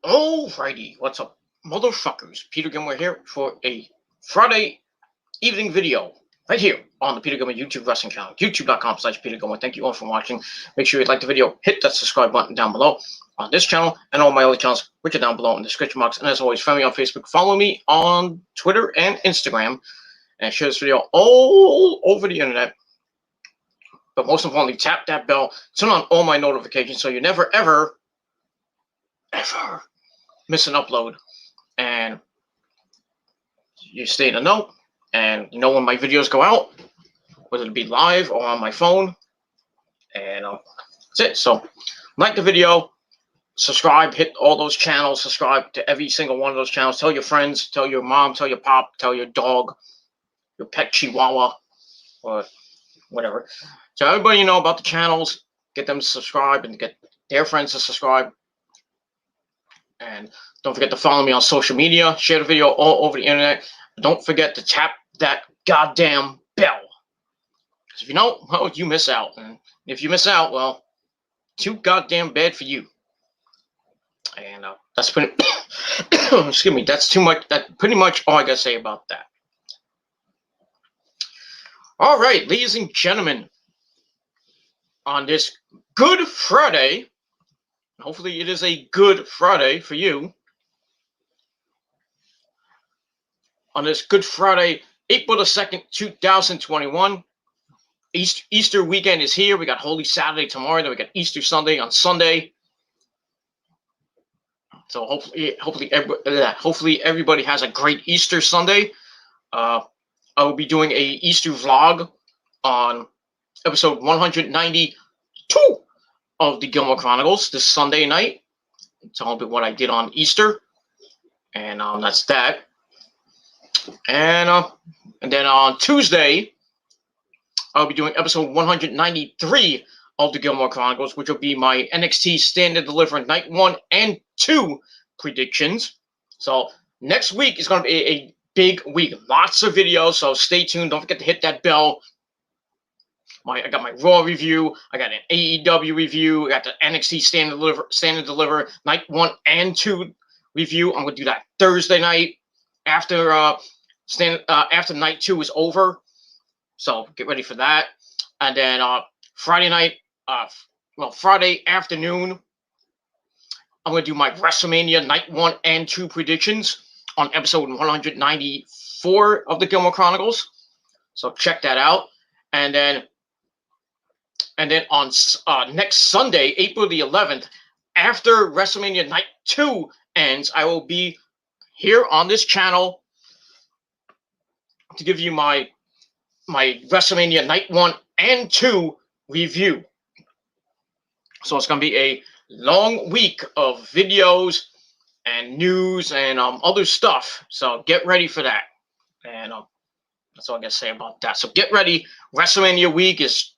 Alrighty, what's up, motherfuckers? Peter Gilmore here for a Friday evening video right here on the Peter Gilmore YouTube wrestling channel, youtube.com/Peter Gilmore. Thank you all for watching. Make sure you like the video, hit that subscribe button down below on this channel and all my other channels, which are down below in the description box. And as always, find me on Facebook, follow me on Twitter and Instagram, and share this video all over the internet. But most importantly, tap that bell, turn on all my notifications so you never, ever miss an upload, and you stay in the know, and you know when my videos go out, whether it be live or on my phone. And that's it. So like the video, subscribe, hit all those channels, subscribe to every single one of those channels. Tell your friends, tell your mom, tell your pop, tell your dog, your pet chihuahua, or whatever. So everybody you know about the channels, get them to subscribe and get their friends to subscribe. And don't forget to follow me on social media. Share the video all over the internet. Don't forget to tap that goddamn bell. Because if you don't, well, you miss out. And if you miss out, well, too goddamn bad for you. And that's pretty. Excuse me. That's too much. That's pretty much all I gotta say about that. All right, ladies and gentlemen, on this Good Friday. Hopefully it is a good Friday for you. On this Good Friday, April the 2nd, 2021. Easter weekend is here. We got Holy Saturday tomorrow. Then we got Easter Sunday on Sunday. So hopefully everybody has a great Easter Sunday. I will be doing a Easter vlog on episode 192 of the Gilmore Chronicles this Sunday night. It's all about what I did on Easter, and that's that. And then on Tuesday, I'll be doing episode 193 of the Gilmore Chronicles, which will be my NXT Stand and Deliver Night 1 and 2 predictions. So next week is going to be a big week. Lots of videos, so stay tuned. Don't forget to hit that bell. I got my Raw review. I got an AEW review. I got the NXT Stand and Deliver Night 1 and 2 review. I'm going to do that Thursday night after Night 2 is over. So get ready for that. And then Friday night, Friday afternoon, I'm going to do my WrestleMania Night 1 and 2 predictions on episode 194 of the Gilmore Chronicles. So check that out. And then on next Sunday, April the 11th, after WrestleMania Night 2 ends, I will be here on this channel to give you my WrestleMania Night 1 and 2 review. So it's going to be a long week of videos and news and other stuff. So get ready for that. And that's all I got to say about that. So get ready. WrestleMania week is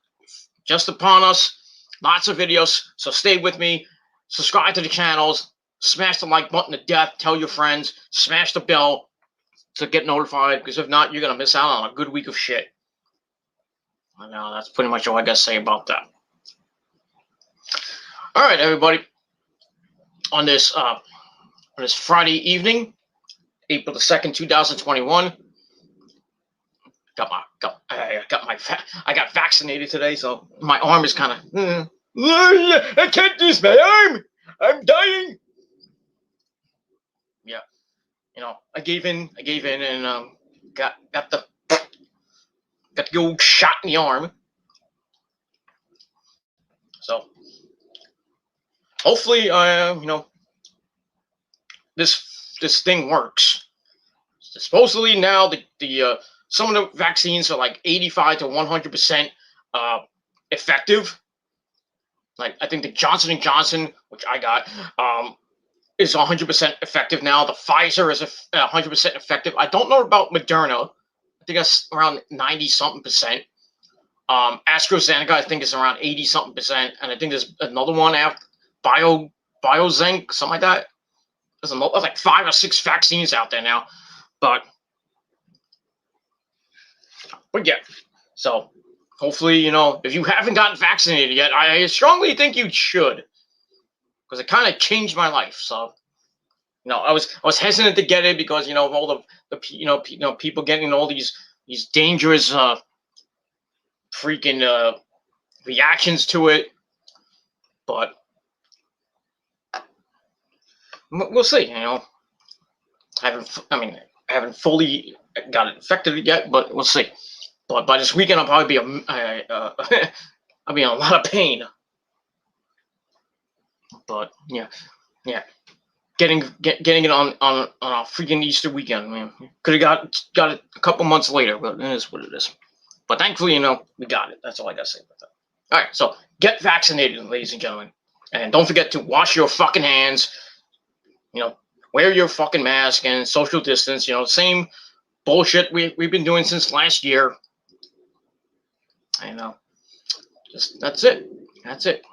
just upon us. Lots of videos, so stay with me. Subscribe to the channels. Smash the like button to death. Tell your friends. Smash the bell to get notified, because if not, you're going to miss out on a good week of shit. I know, that's pretty much all I got to say about that. All right, everybody. On this Friday evening, April the 2nd, 2021, I got vaccinated today, so my arm is kind of. I can't use my arm. I'm dying. Yeah, I gave in, and got the old shot in the arm. So hopefully, this thing works. Supposedly now the some of the vaccines are like 85 to 100% effective. Like I think the Johnson & Johnson, which I got, is 100% effective now. The Pfizer is 100% effective. I don't know about Moderna. I think that's around 90-something%. AstraZeneca, I think, is around 80-something%. And I think there's another one after BioZenk, something like that. There's like 5 or 6 vaccines out there now. But yeah, so hopefully, if you haven't gotten vaccinated yet, I strongly think you should, because it kind of changed my life. So I was hesitant to get it because of all the people getting all these dangerous freaking reactions to it, but we'll see. I haven't fully got it infected yet, but we'll see. But by this weekend, I'll probably be I'll be in a lot of pain. But yeah, getting it on a freaking Easter weekend, man. Could have got it a couple months later, but it is what it is. But thankfully, we got it. That's all I gotta say about that. All right, so get vaccinated, ladies and gentlemen, and don't forget to wash your fucking hands. Wear your fucking mask and social distance. Same bullshit we've been doing since last year. I know. Just that's it. That's it.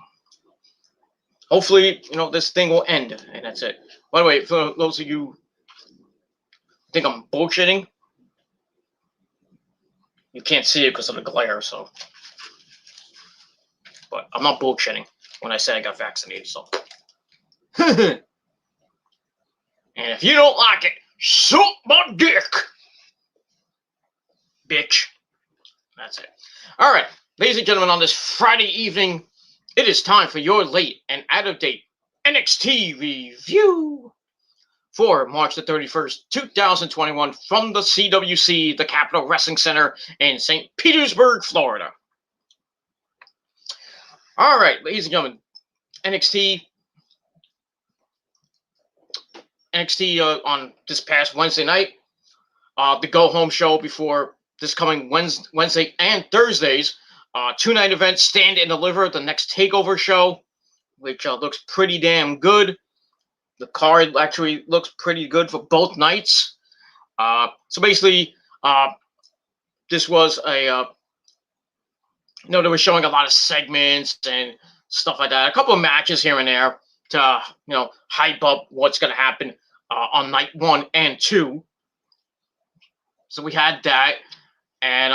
Hopefully, this thing will end, and that's it. By the way, for those of you who think I'm bullshitting, you can't see it because of the glare, so. But I'm not bullshitting when I say I got vaccinated, so. And if you don't like it, suck my dick, bitch. That's it. All right, ladies and gentlemen, on this Friday evening, it is time for your late and out-of-date NXT review for March the 31st, 2021 from the CWC, the Capitol Wrestling Center in St. Petersburg, Florida. All right, ladies and gentlemen, NXT on this past Wednesday night, the go-home show before this coming Wednesday and Thursdays, two-night event, Stand and Deliver, the next TakeOver show, which looks pretty damn good. The card actually looks pretty good for both nights. So basically, this was a, they were showing a lot of segments and stuff like that. A couple of matches here and there to, hype up what's going to happen on night 1 and 2. So we had that. And,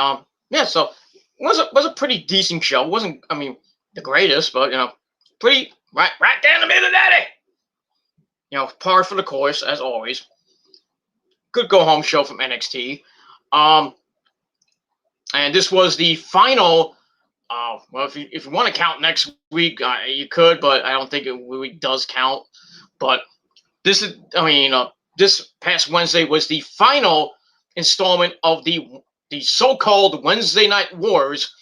so it was a pretty decent show. It wasn't, the greatest, but, pretty right down the middle, daddy. Par for the course, as always. Good go-home show from NXT. And this was the final, well, if you want to count next week, you could, but I don't think it really does count. But this is, this past Wednesday was the final installment of the so-called Wednesday Night Wars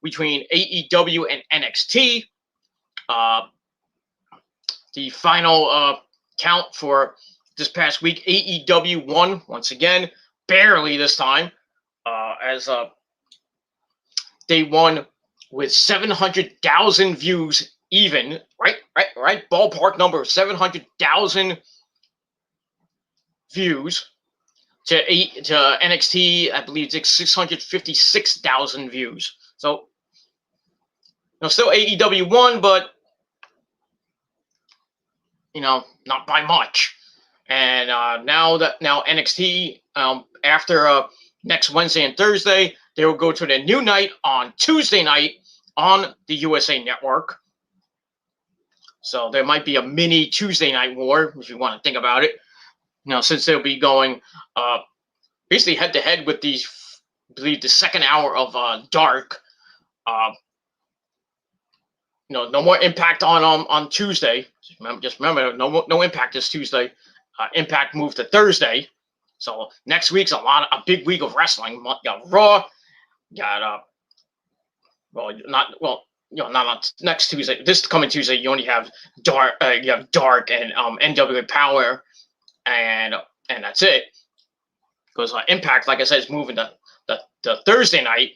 between AEW and NXT. The final count for this past week, AEW won once again, barely this time, as they won with 700,000 views even, right, ballpark number, 700,000 views to NXT. I believe it's 656,000 views. So, still AEW won, but not by much. And now NXT, after next Wednesday and Thursday, they will go to the new night on Tuesday night on the USA Network. So there might be a mini Tuesday Night War, if you want to think about it. Since they'll be going basically head-to-head with I believe the second hour of Dark. No more Impact on Tuesday. Just remember, no Impact this Tuesday. Impact moved to Thursday. So next week's a big week of wrestling. You got Raw. You got not on next Tuesday. This coming Tuesday, you only have Dark. You have Dark and NWA Power, and that's it. Because Impact, like I said, is moving to Thursday night.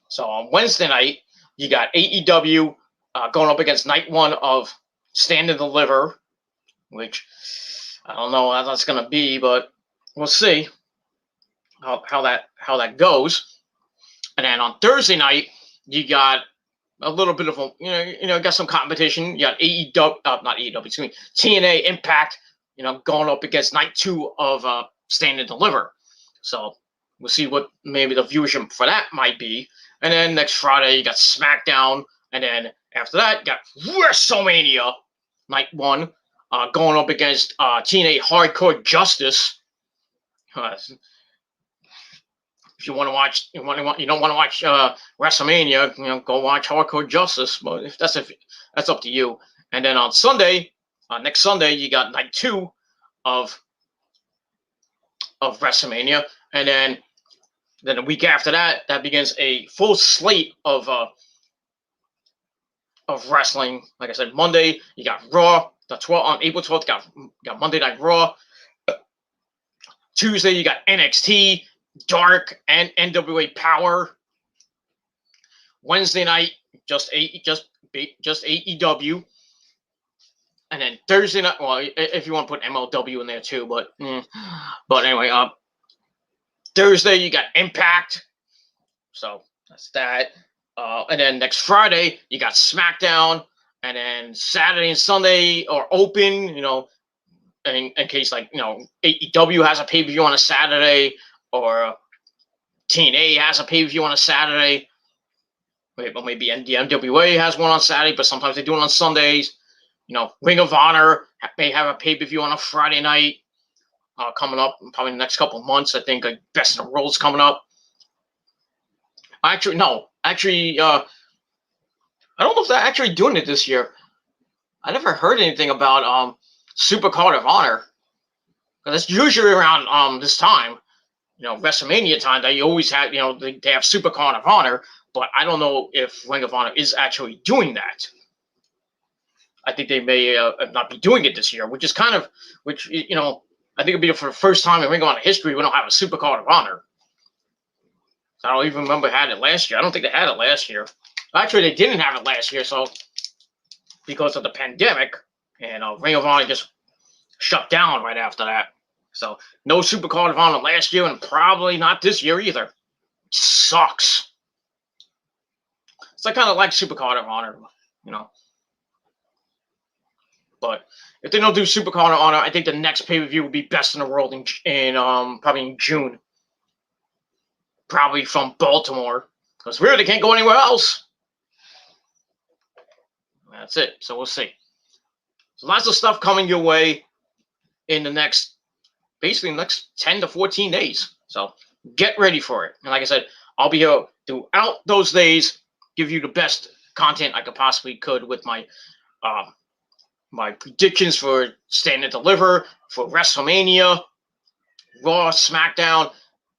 So on Wednesday night, you got AEW going up against night 1 of Stand and Deliver, which I don't know how that's going to be, but we'll see how that goes. And then on Thursday night, you got a little bit of got some competition. You got TNA Impact, going up against night 2 of Stand and Deliver. So we'll see what maybe the viewership for that might be. And then next Friday, you got SmackDown. And then after that, you got WrestleMania night 1. going up against TNA Hardcore Justice. If you want to watch, you don't want to watch WrestleMania, go watch Hardcore Justice. But if that's up to you. And then on Sunday, next Sunday, you got night 2 of WrestleMania, and then a week after that, that begins a full slate of wrestling. Like I said, Monday you got Raw. On April 12th, got Monday Night Raw. Tuesday you got NXT, Dark, and NWA Power. Wednesday night, just AEW. And then Thursday night, well, if you want to put MLW in there too, but anyway, Thursday you got Impact, so that's that. And then next Friday you got SmackDown, and then Saturday and Sunday are open, in case AEW has a pay-per-view on a Saturday, or TNA has a pay-per-view on a Saturday. Maybe the NWA has one on Saturday, but sometimes they do it on Sundays. Ring of Honor may have a pay-per-view on a Friday night coming up probably in the next couple of months. I think Best in the World's coming up. Actually, no. I don't know if they're actually doing it this year. I never heard anything about Super Card of Honor. That's usually around this time, WrestleMania time. They always have, they have Super Card of Honor, but I don't know if Ring of Honor is actually doing that. I think they may not be doing it this year, I think it'll be for the first time in Ring of Honor history we don't have a Super Card of Honor. I don't even remember they had it last year. I don't think they had it last year. Actually, they didn't have it last year, so because of the pandemic, and Ring of Honor just shut down right after that. So no Super Card of Honor last year, and probably not this year either. It sucks. So I kind of like Super Card of Honor, But if they don't do Super Card of Honor, I think the next pay-per-view will be Best in the World in probably in June. Probably from Baltimore, because really they can't go anywhere else. That's it. So we'll see. So lots of stuff coming your way in the next 10 to 14 days. So get ready for it. And like I said, I'll be here throughout those days, give you the best content I could with my my predictions for Stand and Deliver, for WrestleMania, Raw, SmackDown,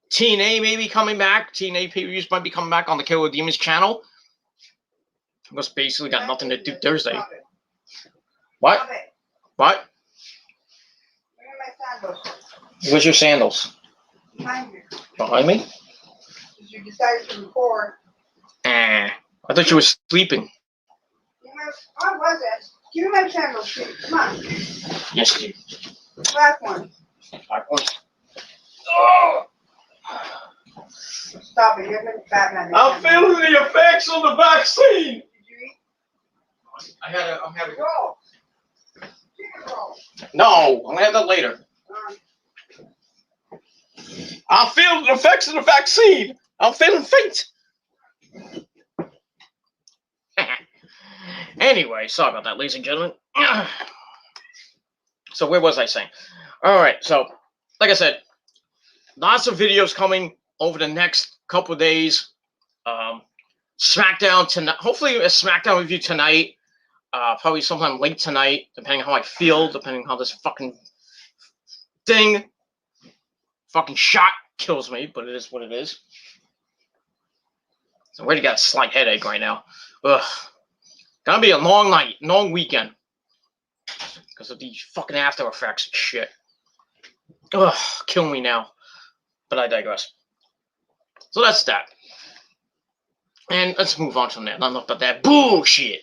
TNA may be coming back. TNA pay-per-views might be coming back on the Killer Demons channel. Because basically got nothing to do Thursday. What? What? Where's your sandals? Behind you. Behind me? Because you decided to record. I thought you were sleeping. I wasn't. Give me my sandals, please. Come on. Yes, Steve. Black one. Black one. Oh! Stop it. You're going to Batman. I'm feeling the effects of the vaccine. Did you eat? I'm having. Roll. Chicken roll. No, I'm gonna have that later. I'm feeling the effects of the vaccine. I'm feeling faint. Anyway, sorry about that, ladies and gentlemen. So where was I saying? All right, so like I said, lots of videos coming over the next couple of days. SmackDown tonight. Hopefully a SmackDown review tonight. Probably sometime late tonight, depending on how I feel, depending on how this fucking shot kills me, but it is what it is. So I already got a slight headache right now. Ugh. Gonna be a long night, long weekend. Because of these fucking after effects and shit. Ugh, kill me now. But I digress. So that's that. And let's move on from that. Not enough about that bullshit.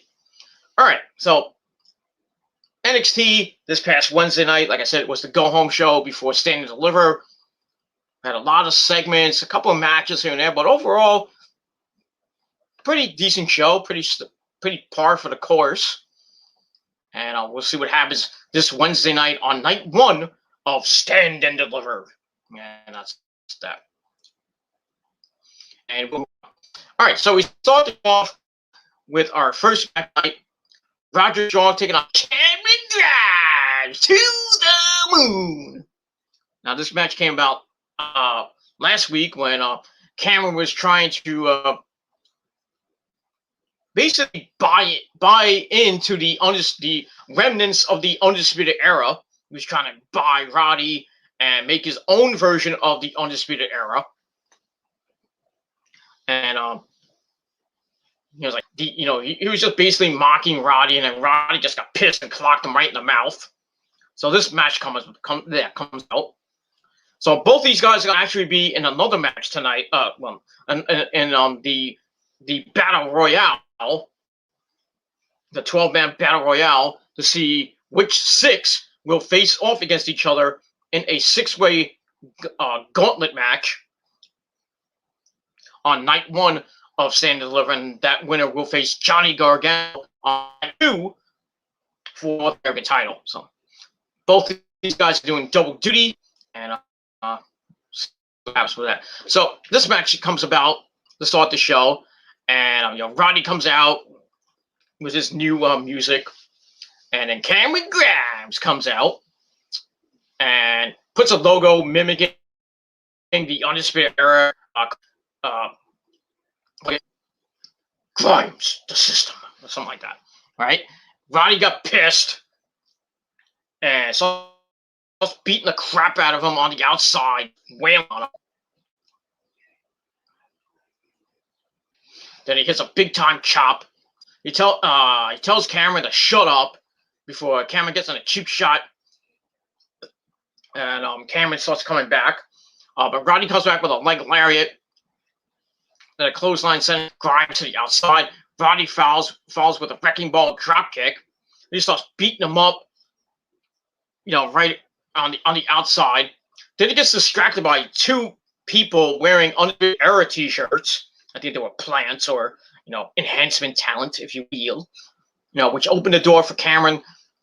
Alright, so NXT this past Wednesday night, like I said, it was the go-home show before Stand and Deliver. Had a lot of segments, a couple of matches here and there, but overall, pretty decent show, pretty par for the course. And we'll see what happens this Wednesday night on night 1 of Stand and Deliver. And that's that. And all right, so we started off with our first match night. Roger Strong taking on Cameron Grimes to the moon. Now, this match came about last week when Cameron was trying to basically buy into the remnants of the Undisputed Era. He was trying to buy Roddy and make his own version of the Undisputed Era. And he was like, he was just basically mocking Roddy, and then Roddy just got pissed and clocked him right in the mouth. So this match comes out. So both these guys are gonna actually be in another match tonight. In the Battle Royale, the 12-man Battle Royale, to see which 6 will face off against each other in a 6-way gauntlet match on night 1 of Stand and Deliver, and that winner will face Johnny Gargano on night 2 for the American title. So both of these guys are doing double duty, and with that. So this match comes about to start the show, and Roddy comes out with his new music, and then Cameron Grimes comes out and puts a logo mimicking the Undisputed Era. Grimes, the system, or something like that, right? Roddy got pissed and so beating the crap out of him on the outside, wailing on him. Then he hits a big time chop. He tells Cameron to shut up before Cameron gets on a cheap shot, and Cameron starts coming back. But Roddy comes back with a leg lariat. Then a clothesline sends Grimes to the outside. Roddy falls with a wrecking ball drop kick. He starts beating him up, right on the outside. Then he gets distracted by 2 people wearing Undisputed Era t-shirts. I think they were plants or enhancement talent, if you will. Which opened the door for Cameron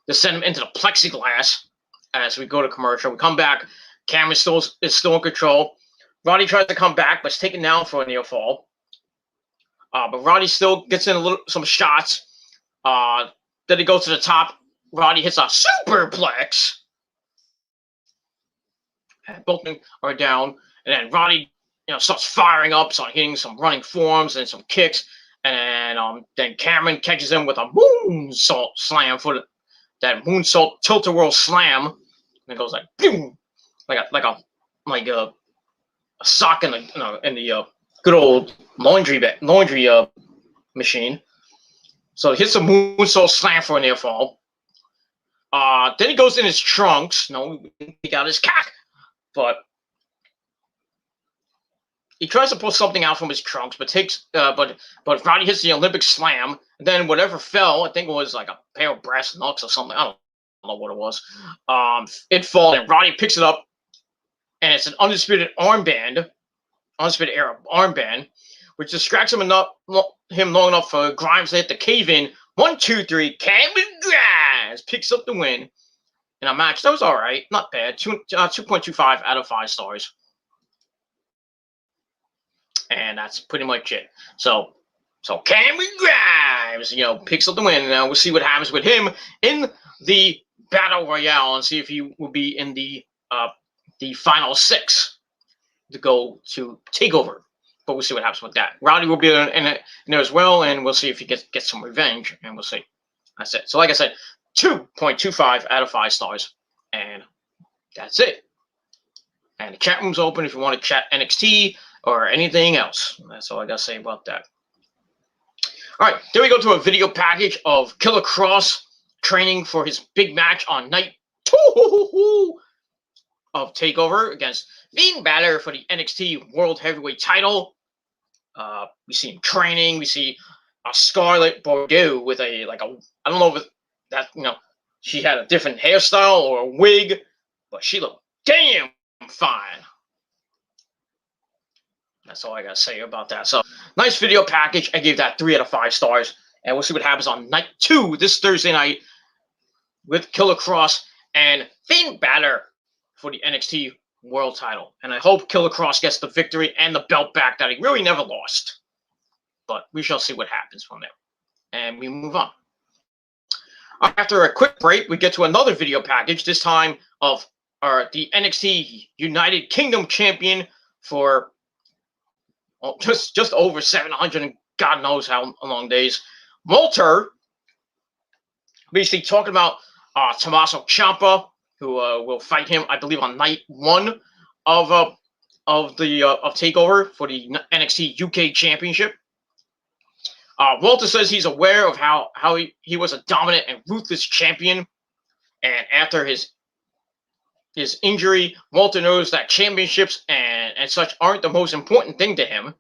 to send him into the plexiglass. As we go to commercial, we come back. Cameron is still in control. Roddy tries to come back, but is taken down for a near fall. But Roddy still gets in some shots. Then he goes to the top. Roddy hits a superplex. And both men are down. And then Roddy, starts firing up, starts hitting some running forearms and some kicks. And then Cameron catches him with a moonsault slam for that moonsault tilt-a-whirl slam. And it goes like boom, like a sock in the good old laundry machine. So he hits a moonsault slam for a near fall. Then he goes in his trunks. No, he got his cock, but he tries to pull something out from his trunks, but Roddy hits the Olympic slam. And then whatever fell, I think it was like a pair of brass knucks or something. I don't know what it was. It falls, and Roddy picks it up, and it's an Undisputed Era armband, which distracts him long enough for Grimes to hit the cave-in. 1, 2, 3. Cameron Grimes picks up the win in a match that was all right, not bad. 2.25 out of 5 stars. And that's pretty much it. So Cameron Grimes, picks up the win. Now we'll see what happens with him in the Battle Royale and see if he will be in the final 6 to go to TakeOver. But we'll see what happens with that. Roddy will be in there as well, and we'll see if he gets some revenge, and we'll see. That's it. So like I said, 2.25 out of 5 stars, and that's it. And the chat room's open if you want to chat NXT or anything else. That's all I got to say about that. All right, then we go to a video package of Killer Kross training for his big match on night 2 of TakeOver against Finn Balor for the NXT World Heavyweight title. We see him training. We see a Scarlett Bordeaux with I don't know if that, she had a different hairstyle or a wig, but she looked damn fine. That's all I got to say about that. So, nice video package. I gave that 3 out of 5 stars. And we'll see what happens on night 2 this Thursday night with Killer Kross and Finn Balor for the NXT World title. And I hope Killer Kross gets the victory and the belt back that he really never lost. But we shall see what happens from there. And we move on. After a quick break, we get to another video package, this time of the NXT United Kingdom champion for just over 700 and God knows how long days. Walter, basically talking about Tommaso Ciampa, who will fight him, I believe, on night 1 of Takeover for the NXT UK Championship. Walter says he's aware of how he was a dominant and ruthless champion, and after his injury, Walter knows that championships and such aren't the most important thing to him,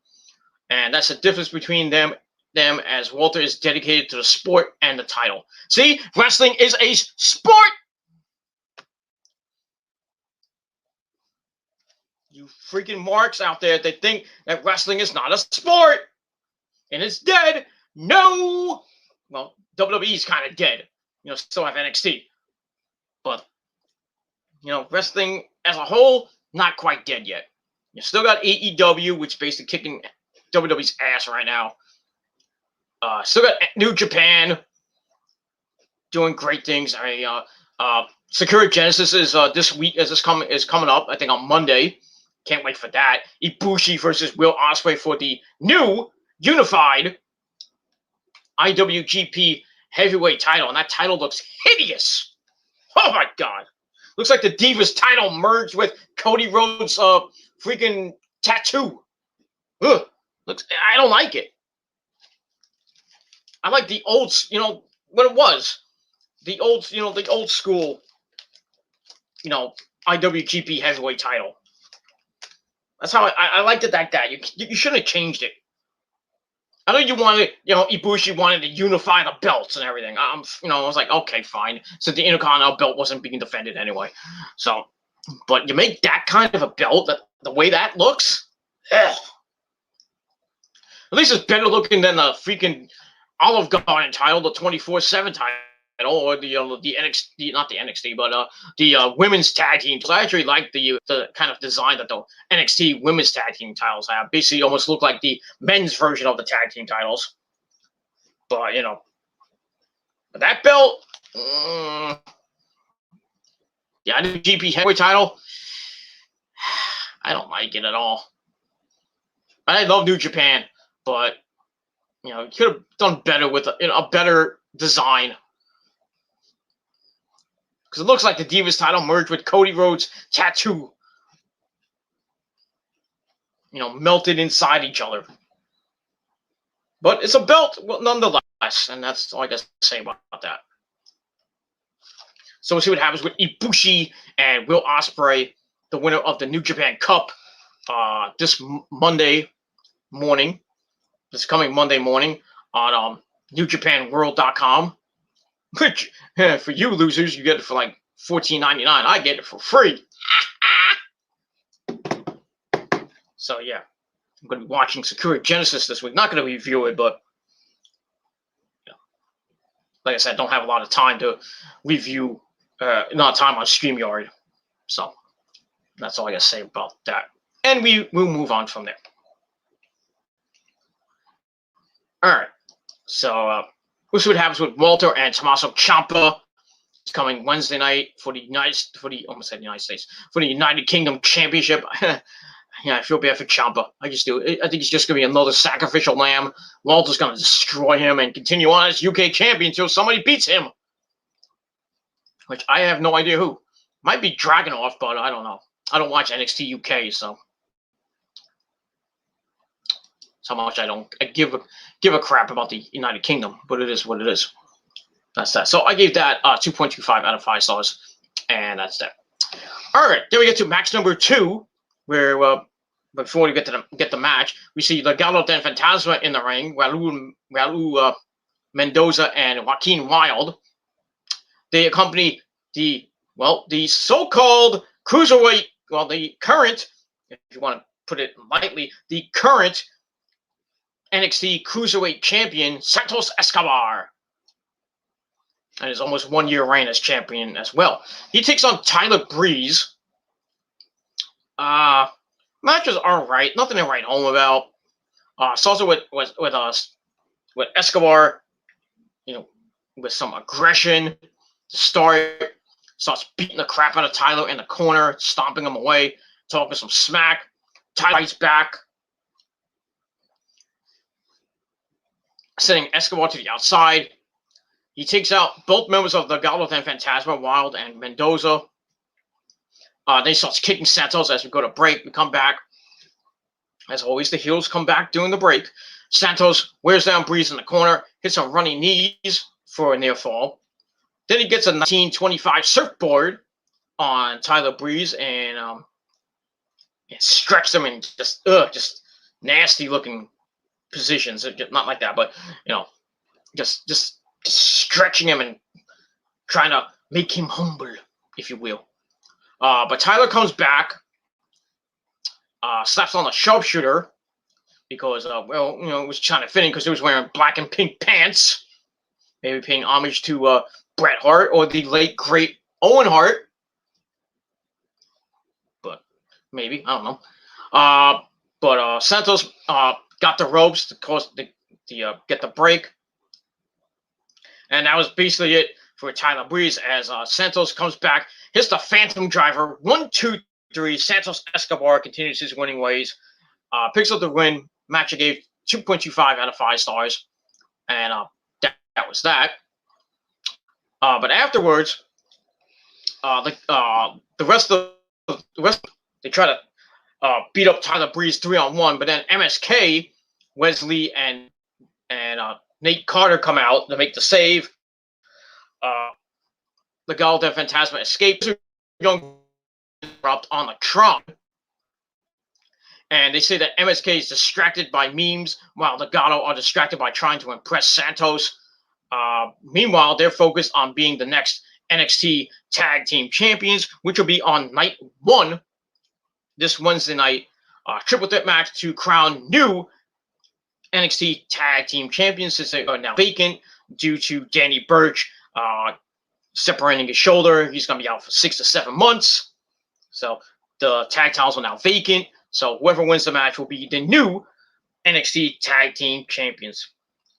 and that's the difference between them, as Walter is dedicated to the sport and the title. See, wrestling is a sport! You freaking marks out there that think that wrestling is not a sport and it's dead. No! Well, WWE's kind of dead. Still have NXT. But, wrestling as a whole, not quite dead yet. You still got AEW, which is basically kicking WWE's ass right now. Still got New Japan doing great things. Sakura Genesis is this week is coming up. I think on Monday. Can't wait for that. Ibushi versus Will Ospreay for the new unified IWGP Heavyweight title, and that title looks hideous. Oh my God! Looks like the Divas title merged with Cody Rhodes' freaking tattoo. Ugh. I don't like it. I like the old, what it was. The old school, IWGP Heavyweight title. That's how I liked it like that. You shouldn't have changed it. I know you wanted, Ibushi wanted to unify the belts and everything. I was like, okay, fine. So the Intercontinental belt wasn't being defended anyway. So, but you make that kind of a belt, the way that looks, ugh. At least it's better looking than the freaking Olive Garden title, the 24/7 title, or the NXT, not the NXT, but the women's tag team. I actually like the kind of design that the NXT women's tag team titles have. Basically, almost look like the men's version of the tag team titles. But but that belt, the IWGP Heavyweight title, I don't like it at all. I love New Japan, but you could have done better with a better design. Because it looks like the Divas title merged with Cody Rhodes' tattoo. Melted inside each other. But it's a belt, nonetheless, and that's all I got to say about that. So we'll see what happens with Ibushi and Will Ospreay, the winner of the New Japan Cup, this Monday morning. This coming Monday morning on NewJapanWorld.com. Which, for you losers, you get it for like $14.99. I get it for free. So, yeah. I'm going to be watching Sakura Genesis this week. Not going to review it, but like I said, don't have a lot of time to review, not time on StreamYard. So, that's all I got to say about that. And we'll move on from there. All right. So, we'll see what happens with Walter and Tommaso Ciampa. It's coming Wednesday night for the United Kingdom Championship. Yeah, I feel bad for Ciampa. I just do. I think he's just going to be another sacrificial lamb. Walter's going to destroy him and continue on as UK champion until somebody beats him. Which I have no idea who. Might be Dragunov, but I don't know. I don't watch NXT UK, so how much I don't give a crap about the United Kingdom, but it is what it is. That's that. So I gave that 2.25 out of 5 stars, and that's that. All right, then we get to match number 2, where before we get the match, we see Legado del Fantasma in the ring, Raul Mendoza and Joaquin Wilde. They accompany the so-called cruiserweight, the current, if you want to put it lightly, the current NXT Cruiserweight Champion, Santos Escobar. And his almost 1-year reign as champion as well. He takes on Tyler Breeze. Matches are right. Nothing to write home about. It's also with Escobar, with some aggression to start. Starts beating the crap out of Tyler in the corner, stomping him away, talking some smack. Tyler fights back, sending Escobar to the outside. He takes out both members of the Legado del Fantasma, Wild and Mendoza. Then he starts kicking Santos as we go to break. We come back. As always, the heels come back during the break. Santos wears down Breeze in the corner, hits some running knees for a near fall. Then he gets a 1925 surfboard on Tyler Breeze and stretches him in just nasty looking positions. Not like that, but just stretching him and trying to make him humble, if you will. But Tyler comes back, slaps on a sharpshooter because, it was kind of fitting because he was wearing black and pink pants. Maybe paying homage to Bret Hart or the late, great Owen Hart. But maybe, I don't know. But Santos got the ropes to get the break. And that was basically it for Tyler Breeze as Santos comes back, hits the Phantom Driver, 1, 2, 3. Santos Escobar continues his winning ways, picks up the win. Match I gave 2.25 out of 5 stars, and that was that. But afterwards, the rest they try to beat up Tyler Breeze 3-on-1, but then MSK, Wesley, and Nate Carter come out to make the save. Legado del Fantasma escapes. Young dropped on the Tron. And they say that MSK is distracted by memes while Legado are distracted by trying to impress Santos. Meanwhile, they're focused on being the next NXT Tag Team Champions, which will be on night 1 this Wednesday night. Triple threat match to crown new NXT Tag Team Champions since they are now vacant due to Danny Burch separating his shoulder. He's going to be out for 6 to 7 months. So the tag titles are now vacant. So whoever wins the match will be the new NXT Tag Team Champions.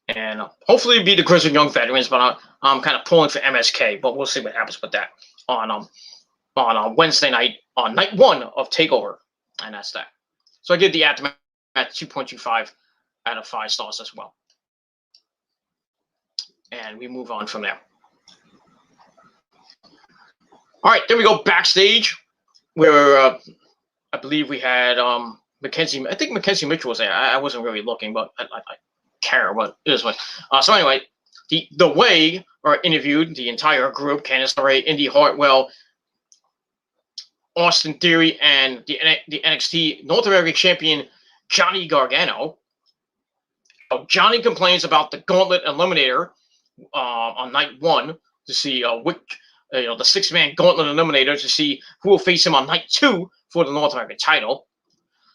And hopefully it'll be the Grizzled Young Veterans, but I'm kind of pulling for MSK. But we'll see what happens with that on Wednesday night, on night 1 of TakeOver. And that's that. So I give the Aftermath 2.25 out of 5 stars as well. And we move on from there. All right, then we go backstage where I believe we had Mackenzie. I think Mackenzie Mitchell was there. I wasn't really looking, but I care what it is. So anyway, the Way are interviewed the entire group: Candice LeRae, Indy Hartwell, Austin Theory, and the NXT North American Champion Johnny Gargano. Johnny complains about the Gauntlet Eliminator on night 1 to see which the 6-man Gauntlet Eliminator to see who will face him on night 2 for the North American title.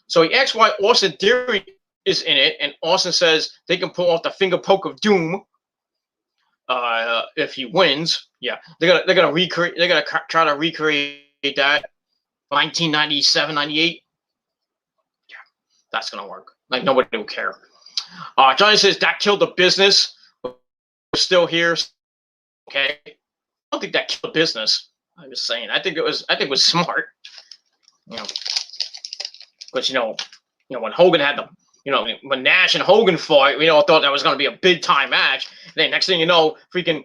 So he asks why Austin Theory is in it, and Austin says they can pull off the finger poke of doom if he wins. Yeah, they're gonna recreate. They're gonna try to recreate that 1997, 98. Yeah, that's gonna work. Like nobody will care. Johnny says that killed the business. We're still here. Okay, I don't think that killed the business. I'm just saying. I think it was smart. Because when Hogan had the, when Nash and Hogan fought, we all thought that was going to be a big time match. And then next thing you know, freaking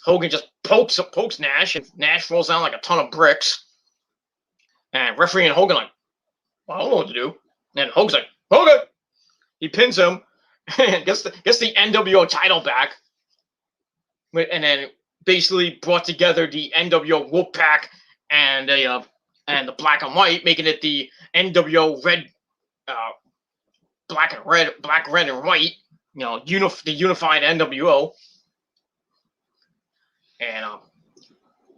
Hogan just pokes Nash, and Nash falls down like a ton of bricks. And referee and Hogan well, I don't know what to do. And Hogan's like, Hogan! He pins him and gets the NWO title back. And then basically brought together the NWO Wolfpack and the Black and White, making it the NWO Red, Black, Red, and White. The unified NWO. And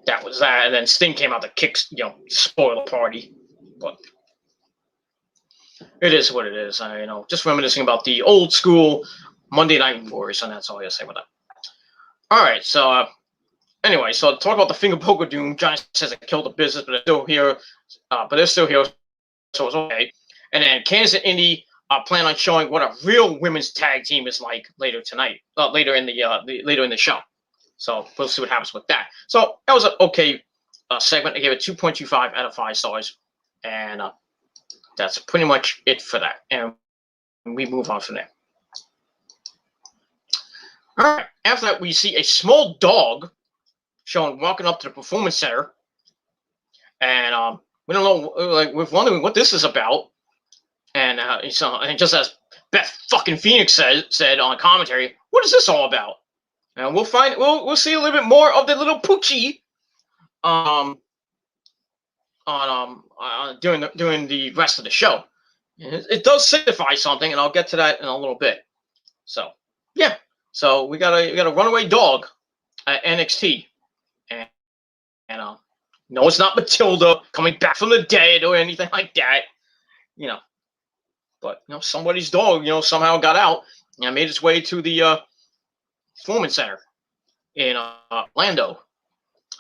that was that. And then Sting came out to spoil the party. But it is what it is. Just reminiscing about the old school Monday Night Wars, and that's all I gotta say about that. All right, so anyway, so talk about the finger poke of doom. Johnny says it killed the business, but it's still here. So it's okay. And then Candice and Indy plan on showing what a real women's tag team is like later tonight, later in the show. So we'll see what happens with that. So that was an okay segment. I gave it 2.25 out of 5 stars, and that's pretty much it for that. And we move on from there. All right. After that, we see a small dog shown walking up to the Performance Center, and we don't know. Like, we're wondering what this is about. And just as Beth fucking Phoenix said on commentary, what is this all about? And we'll find. We'll see a little bit more of the little Poochie. During the rest of the show. It does signify something, and I'll get to that in a little bit. So yeah. So we got a runaway dog at NXT, and no, it's not Matilda coming back from the dead or anything like that, But somebody's dog, somehow got out and made its way to the Performance Center in Orlando,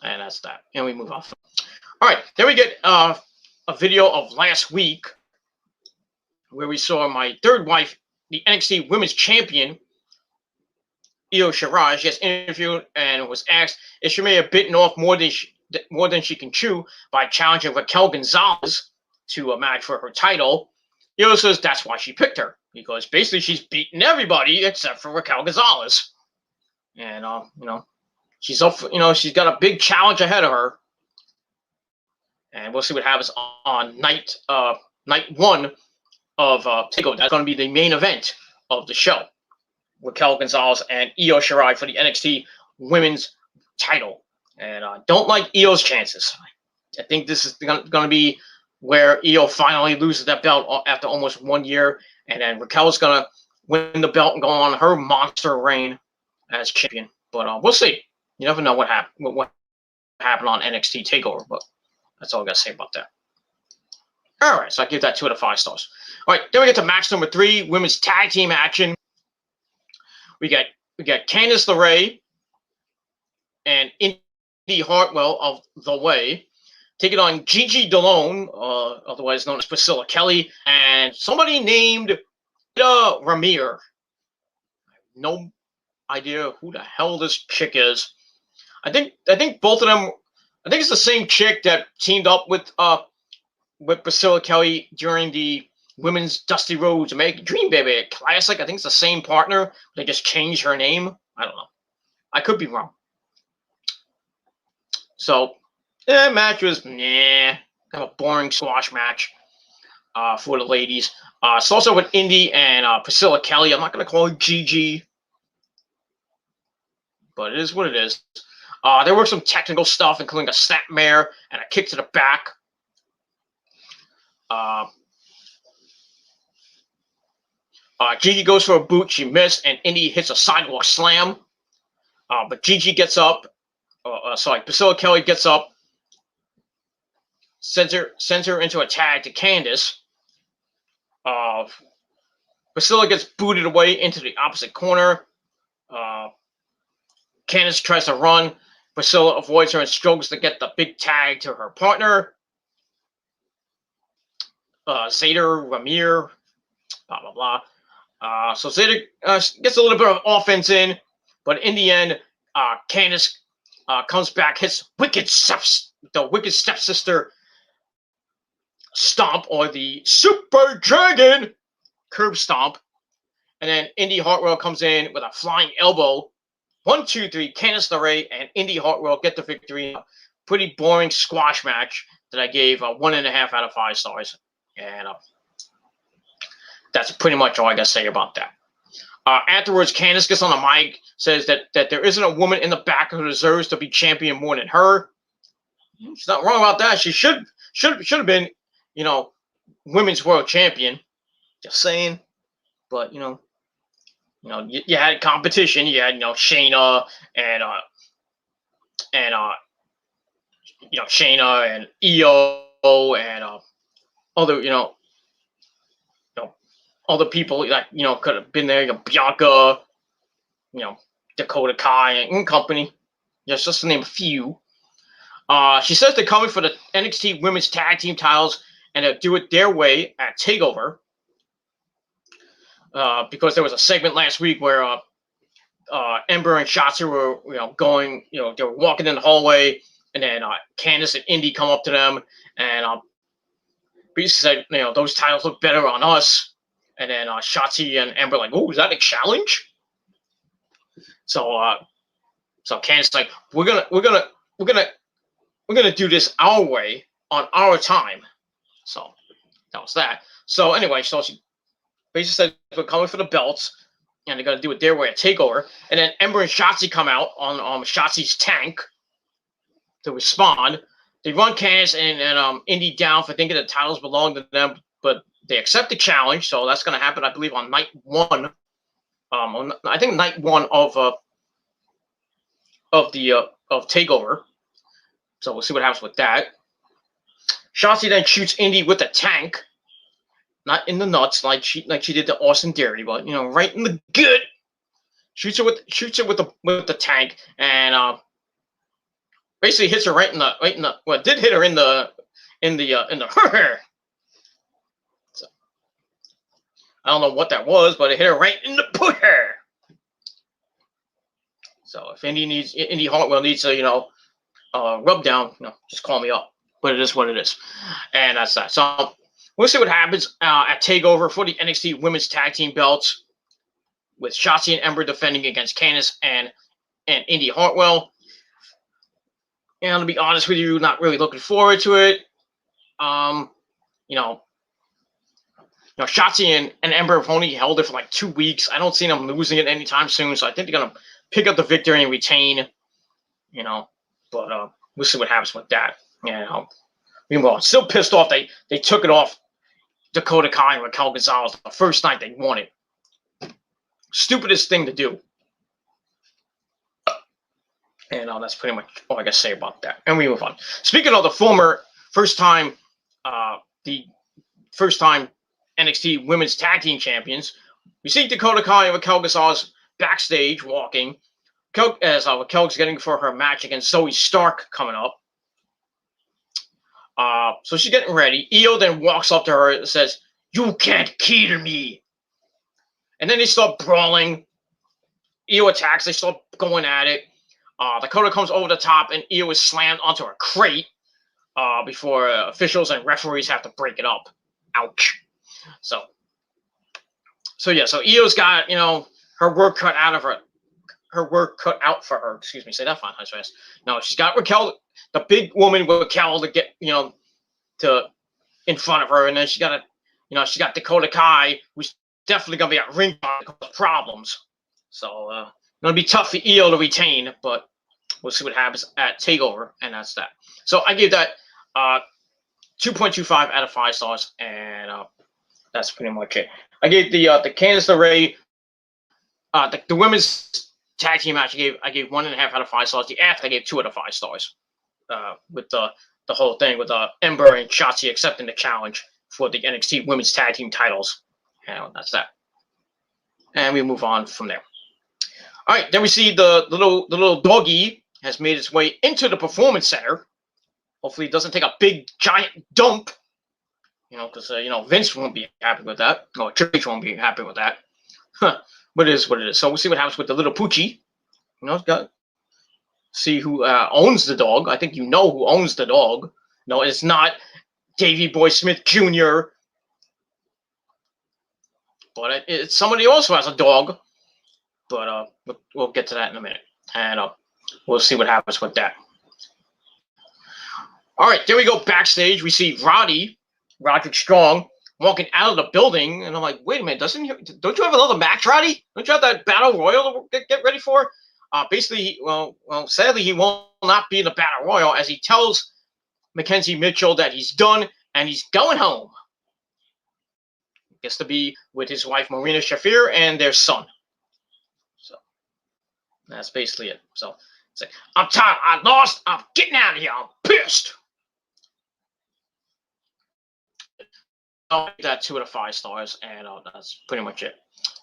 and that's that. And we move on. All right, then we get a video of last week where we saw my third wife, the NXT Women's Champion, Io Shirai. She gets interviewed and was asked if she may have bitten off more than she can chew by challenging Raquel Gonzalez to a match for her title. Io says that's why she picked her, because basically she's beaten everybody except for Raquel Gonzalez, and she's up. She's got a big challenge ahead of her, and we'll see what happens on night 1 of TakeOver. That's going to be the main event of the show. Raquel Gonzalez and Io Shirai for the NXT Women's title. And I don't like Io's chances. I think this is going to be where Io finally loses that belt after almost 1 year. And then Raquel's going to win the belt and go on her monster reign as champion. But we'll see. You never know what happened on NXT TakeOver. But that's all I got to say about that. All right, so I give that 2 out of 5 stars. All right, then we get to match number 3, women's tag team action. We got Candice LeRae and Indy Hartwell of The Way taking on Gigi Dolone, otherwise known as Priscilla Kelly, and somebody named Ida Ramir. No idea who the hell this chick is. I think both of them. I think it's the same chick that teamed up with Priscilla Kelly during the Women's Dusty Rhodes American Dream Baby Classic. I think it's the same partner. They just changed her name. I don't know. I could be wrong. So, the match was kind of a boring squash match for the ladies. It's also with Indy and Priscilla Kelly. I'm not going to call her Gigi, but it is what it is. There were some technical stuff, including a snapmare and a kick to the back. Gigi goes for a boot. She missed, and Indy hits a sidewalk slam. But Gigi gets up. Priscilla Kelly gets up, sends her into a tag to Candice. Priscilla gets booted away into the opposite corner. Candice tries to run. Priscilla avoids her and struggles to get the big tag to her partner. Zayda Ramir, blah, blah, blah. So Zayda gets a little bit of offense in, but in the end, Candice comes back, hits the Wicked Stepsister stomp, or the Super Dragon curb stomp. And then Indy Hartwell comes in with a flying elbow. 1, 2, 3, Candice LeRae and Indy Hartwell get the victory. Pretty boring squash match that I gave 1.5 out of 5 stars. And that's pretty much all I got to say about that. Afterwards, Candice gets on the mic, says that there isn't a woman in the back who deserves to be champion more than her. She's not wrong about that. She should have been, women's world champion. Just saying. But you had competition. You had Shayna and Shayna and Io and other other people that could have been there. Bianca, Dakota Kai and company. Just to name a few. She says they're coming for the NXT Women's Tag Team titles and they'll do it their way at TakeOver. because there was a segment last week where Ember and Shotzi were, going, they were walking in the hallway, and then Candice and Indy come up to them, and basically said, those titles look better on us. And then Shotzi and Ember like, oh, is that a challenge? So Candice like, we're gonna do this our way on our time. So that was that. So anyway, so she basically said we're coming for the belts, and they're gonna do it their way, a takeover. And then Ember and Shotzi come out on Shotzi's tank to respond. They run Candice and Indy down for thinking the titles belong to them, but they accept the challenge. So that's gonna happen, I believe, on night one. I think night one of Takeover. So we'll see what happens with that. Shotzi then shoots Indy with the tank, not in the nuts like she did to Austin Theory, but right in the gut. Shoots her with the tank, and basically hits her right in the well, it did hit her in the so, I don't know what that was, but it hit her right in the pusher. So if Indy Hartwell needs to rub down, just call me up. But it is what it is, and that's that. So we'll see what happens at Takeover for the NXT Women's Tag Team belts, with Shotzi and Ember defending against Candice and Indy Hartwell. And to be honest with you, not really looking forward to it. Shotzi and Ember have only held it for like 2 weeks. I don't see them losing it anytime soon, so I think they're gonna pick up the victory and retain. But we'll see what happens with that. Meanwhile, I'm still pissed off they took it off Dakota Kai and Raquel Gonzalez the first night they won it. Stupidest thing to do. And that's pretty much all I got to say about that. And we move on. Speaking of the former first time NXT Women's Tag Team Champions, we see Dakota Kai and Raquel Gonzalez backstage walking. As Raquel's getting for her match against Zoe Stark coming up. So she's getting ready. Io then walks up to her and says, "You can't kill me." And then they start brawling. Io attacks. They start going at it. Dakota comes over the top, and Io is slammed onto a crate before officials and referees have to break it up. Ouch. So Io's got, her work cut out of her. Her work cut out for her. Excuse me. Say that fast. No, she's got Raquel, the big woman Raquel, to get to in front of her, and then she got Dakota Kai, who's definitely gonna be at ring problems. So gonna be tough for Io to retain, but we'll see what happens at Takeover, and that's that. So I gave that 2.25 out of 5 stars, and that's pretty much it. I gave the Candice LeRae, the women's tag team match. I gave 1.5 out of 5 stars. The after I gave 2 out of 5 stars. With the whole thing with Ember and Shotzi accepting the challenge for the NXT Women's Tag Team titles, and that's that. And we move on from there. All right, then we see the little doggy has made its way into the Performance Center. Hopefully, it doesn't take a big giant dump. Because Vince won't be happy with that. No, Triple H won't be happy with that. But it is what it is. So we'll see what happens with the little Poochie. See who owns the dog. I think you know who owns the dog. No, it's not Davey Boy Smith Jr. But it's somebody else who has a dog. But we'll get to that in a minute. And we'll see what happens with that. All right, there we go. Backstage, we see Roderick Strong, walking out of the building. And I'm like, wait a minute, don't you have another match, Roddy? Don't you have that Battle Royal to get ready for? Basically, sadly, he will not be in the Battle Royal, as he tells Mackenzie Mitchell that he's done and he's going home. He gets to be with his wife, Marina Shafir, and their son. So that's basically it. So it's like, I'm tired. I lost. I'm getting out of here. I'm pissed. I'll give that 2 out of 5 stars, and that's pretty much it.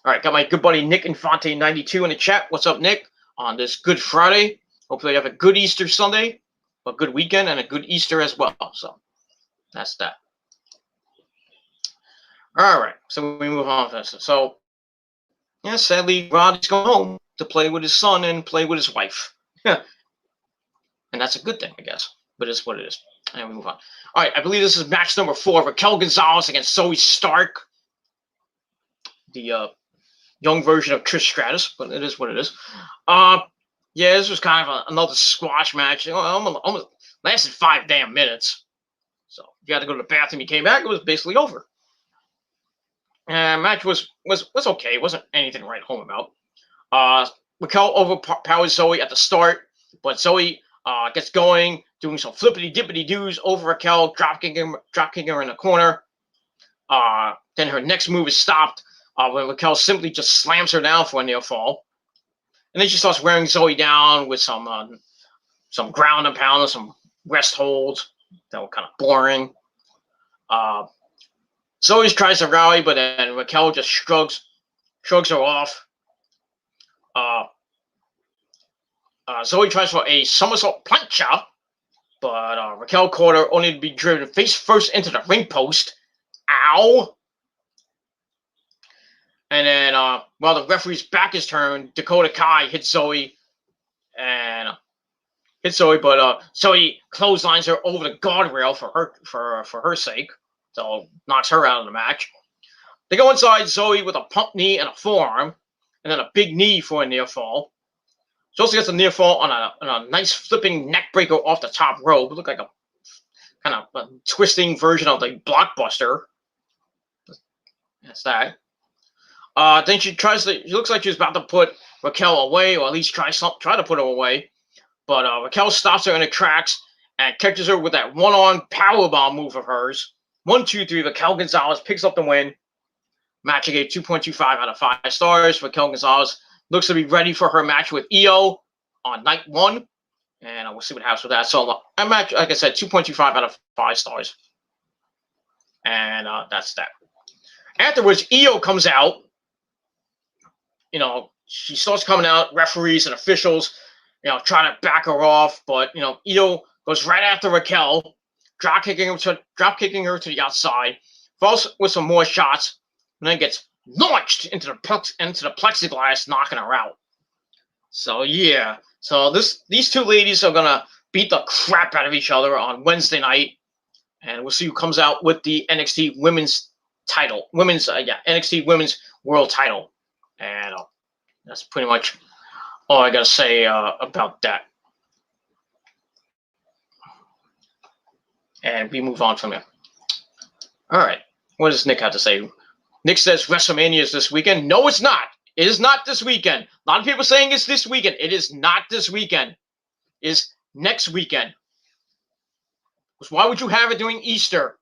All right, got my good buddy Nick Infante 92 in the chat. What's up, Nick? On this Good Friday. Hopefully you have a good Easter Sunday, a good weekend, and a good Easter as well. So that's that. All right, so we move on to this. So Yeah, sadly, Roddy's going home to play with his son and play with his wife. and that's a good thing, I guess. But it's what it is. And we move on. All right, I believe this is match number 4. Raquel Gonzalez against Zoe Stark. The young version of Trish Stratus, but it is what it is. Yeah, this was kind of another squash match. Almost lasted 5 damn minutes. So you had to go to the bathroom. You came back. It was basically over. And match was okay. It wasn't anything to write home about. Raquel overpowers Zoe at the start, but Zoe gets going, doing some flippity dippity doos over Raquel, drop kicking her in the corner. Then her next move is stopped when Raquel simply just slams her down for a near fall. And then she starts wearing Zoe down with some ground and pound, some rest holds that were kind of boring. Zoe tries to rally, but then Raquel just shrugs her off. Zoe tries for a somersault plancha, but Raquel caught her, only to be driven face first into the ring post. Ow! And then while the referee's back is turned, Dakota Kai hits Zoe, but Zoe clotheslines her over the guardrail for her sake, so knocks her out of the match. They go inside Zoe with a pump knee and a forearm, and then a big knee for a near fall. She also gets a near fall on a nice flipping neck breaker off the top rope. It looked like a kind of a twisting version of the Blockbuster. That's that. Then she looks like she's about to put Raquel away, or at least try to put her away. But Raquel stops her in the tracks and catches her with that one-arm powerbomb move of hers. 1, 2, 3. Raquel Gonzalez picks up the win. Match I gave 2.25 out of 5 stars. Raquel Gonzalez looks to be ready for her match with Io on night 1. And we'll see what happens with that. So a match, like I said, 2.25 out of 5 stars. And that's that. Afterwards, Io comes out. She starts coming out, referees and officials, trying to back her off. But, Io goes right after Raquel, drop kicking her to the outside, falls with some more shots, and then gets launched into the plexiglass, knocking her out. So, yeah. So these two ladies are going to beat the crap out of each other on Wednesday night. And we'll see who comes out with the NXT Women's title. NXT Women's World title. And that's pretty much all I got to say about that. And we move on from there. All right. What does Nick have to say? Nick says WrestleMania is this weekend. No, it's not. It is not this weekend. A lot of people saying it's this weekend. It is not this weekend. It is next weekend. Why would you have it during Easter?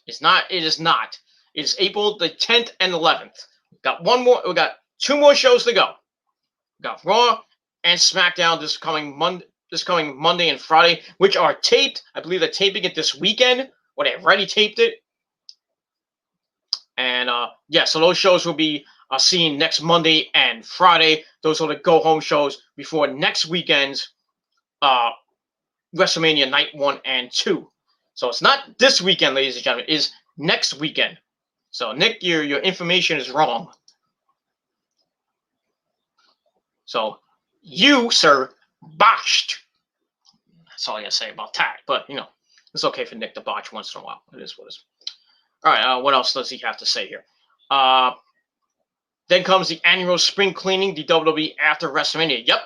It's not. It is not. It is April the 10th and 11th. We got 2 more shows to go. We got Raw and SmackDown this coming Monday and Friday, which are taped. I believe they're taping it this weekend, or they already taped it. And so those shows will be seen next Monday and Friday. Those are the go-home shows before next weekend's WrestleMania Night 1 and 2. So it's not this weekend, ladies and gentlemen. It is next weekend. So, Nick, your information is wrong. So, you, sir, botched. That's all I got to say about that. But, it's okay for Nick to botch once in a while. It is what it is. All right, what else does he have to say here? Then comes the annual spring cleaning, the WWE after WrestleMania. Yep.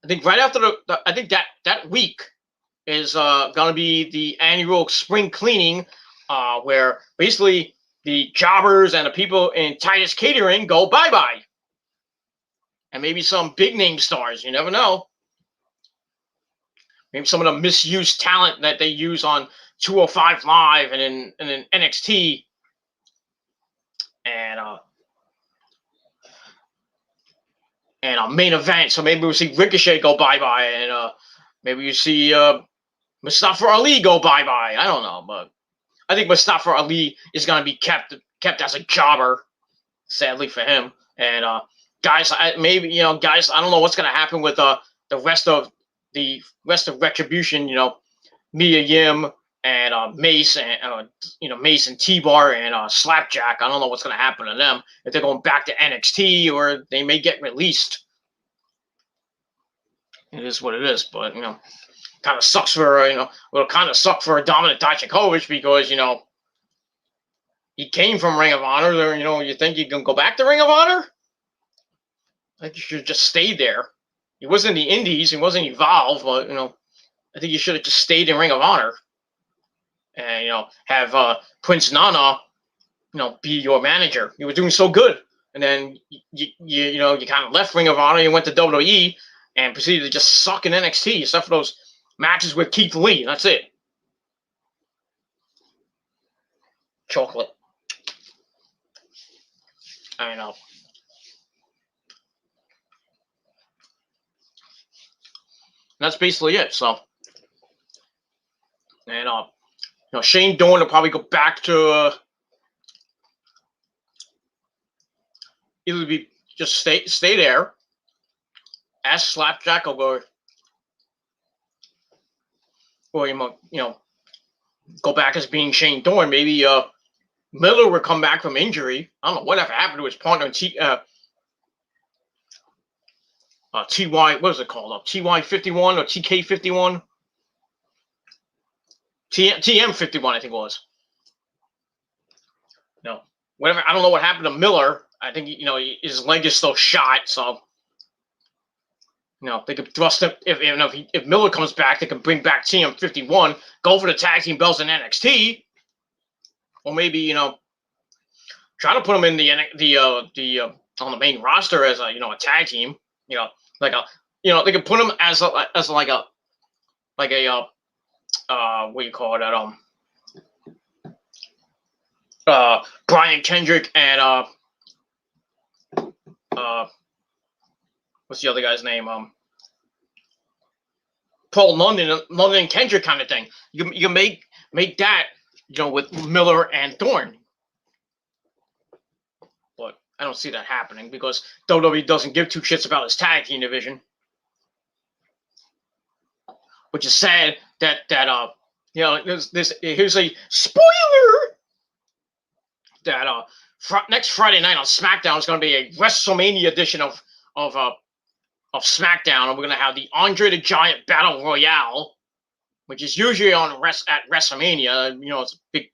I think right after I think that week is going to be the annual spring cleaning, where basically the jobbers and the people in Titus Catering go bye-bye. And maybe some big name stars. You never know. Maybe some of the misused talent that they use on 205 Live and in NXT. And a main event. So maybe we'll see Ricochet go bye-bye. And maybe you see Mustafa Ali go bye-bye. I don't know. But I think Mustafa Ali is going to be kept as a jobber, sadly for him. And guys, I don't know what's going to happen with the rest of Retribution. Mia Yim, Mace and Mace and T-Bar and Slapjack. I don't know what's going to happen to them, if they're going back to NXT or they may get released. It is what it is, but kind of sucks for it'll kind of suck for Dominik Dijakovic because he came from Ring of Honor. There, you think you can go back to Ring of Honor? I think you should just stay there. He wasn't in the Indies. He wasn't Evolve, but I think you should have just stayed in Ring of Honor. And have Prince Nana, be your manager. You were doing so good, and then you kind of left Ring of Honor. You went to WWE and proceeded to just suck in NXT, except for those matches with Keith Lee. That's it. Chocolate. I know. That's basically it. So, and Shane Doan will probably go back to either be just stay there. As Slapjack will go, or go back as being Shane Doan. Maybe Miller will come back from injury. I don't know whatever happened to his partner in TY. What is it called? TY51 or TK51? TM51, I think it was. No, whatever. I don't know what happened to Miller. I think his leg is still shot, so they could thrust him. If Miller comes back, they can bring back TM51, go for the tag team belts in NXT, or maybe try to put him in the on the main roster as a tag team. They could put him as what do you call that? Brian Kendrick and what's the other guy's name? Paul London and Kendrick kind of thing. You can make that with Miller and Thorne. But I don't see that happening because WWE doesn't give two shits about his tag team division. Which is sad that here's a spoiler that next Friday night on SmackDown is going to be a WrestleMania edition of SmackDown, and we're going to have the Andre the Giant Battle Royale, which is usually at WrestleMania. It's a big,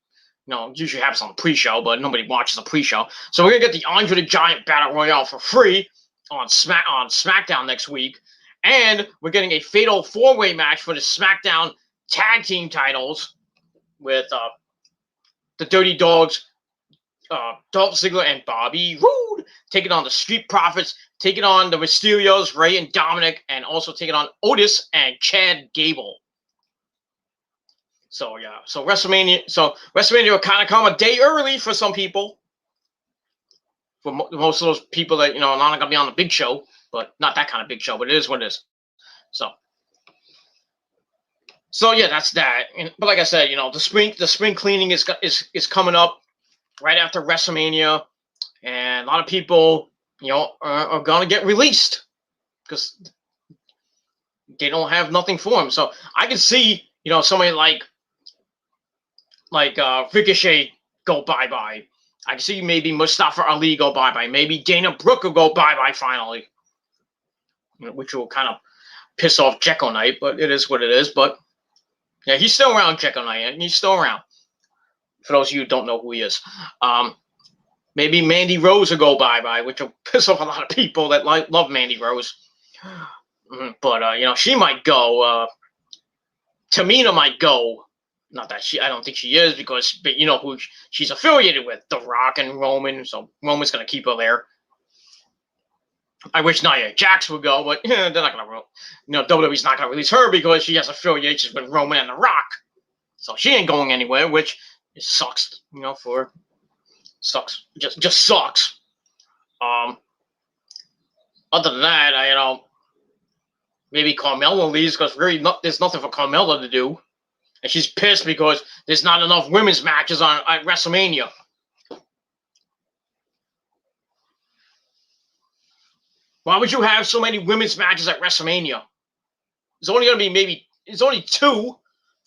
usually happens on the pre-show, but nobody watches the pre-show. So we're going to get the Andre the Giant Battle Royale for free on SmackDown next week. And we're getting a fatal four-way match for the SmackDown tag team titles with the Dirty Dogs, Dolph Ziggler and Bobby Roode taking on the Street Profits, taking on the Mysterios, Ray and Dominic, and also taking on Otis and Chad Gable. So yeah, so WrestleMania will kind of come a day early for some people. For most of those people that are not gonna be on the big show. But not that kind of big show, but it is what it is. So yeah, that's that. But like I said, the spring cleaning is coming up right after WrestleMania, and a lot of people, are gonna get released because they don't have nothing for them. So I can see, somebody like Ricochet go bye-bye. I can see maybe Mustafa Ali go bye-bye. Maybe Dana Brooke will go bye-bye finally. Which will kind of piss off Jekyll Knight, but it is what it is. But yeah, he's still around, Jekyll Knight, and he's still around. For those of you who don't know who he is, maybe Mandy Rose will go bye-bye, which will piss off a lot of people that love Mandy Rose. But she might go. Tamina might go. Not that I don't think she is because, but who she's affiliated with, The Rock and Roman. So Roman's gonna keep her there. I wish Nia Jax would go, but they're not going to. WWE's not going to release her because she has affiliations with Roman and The Rock, so she ain't going anywhere. Which sucks, sucks. Just sucks. Other than that, maybe Carmella leaves because really there's nothing for Carmella to do, and she's pissed because there's not enough women's matches at WrestleMania. Why would you have so many women's matches at WrestleMania? There's only going to be it's only 2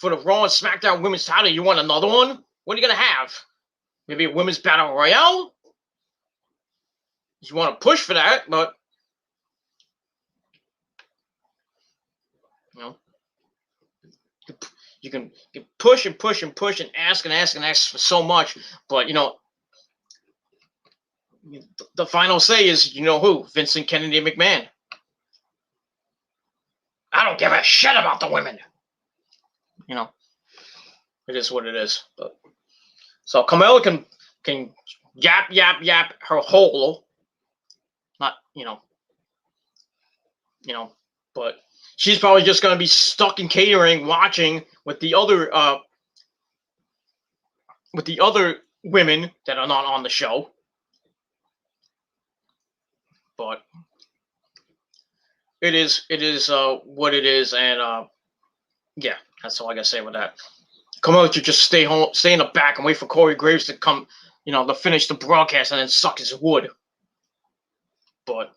for the Raw and SmackDown Women's title. You want another one? What are you gonna have? Maybe a Women's Battle Royale? You want to push for that, but you know, you can push and push and push and ask and ask and ask for so much, but you know, the final say is, you know who? Vincent Kennedy McMahon. I don't give a shit about the women. You know, it is what it is. But, so Carmella can yap her whole, not you know, but she's probably just gonna be stuck in catering, watching with the other women that are not on the show. But it is what it is, and yeah, that's all I gotta say with that. Carmella should just stay home, stay in the back, and wait for Corey Graves to come, you know, to finish the broadcast and then suck his wood. But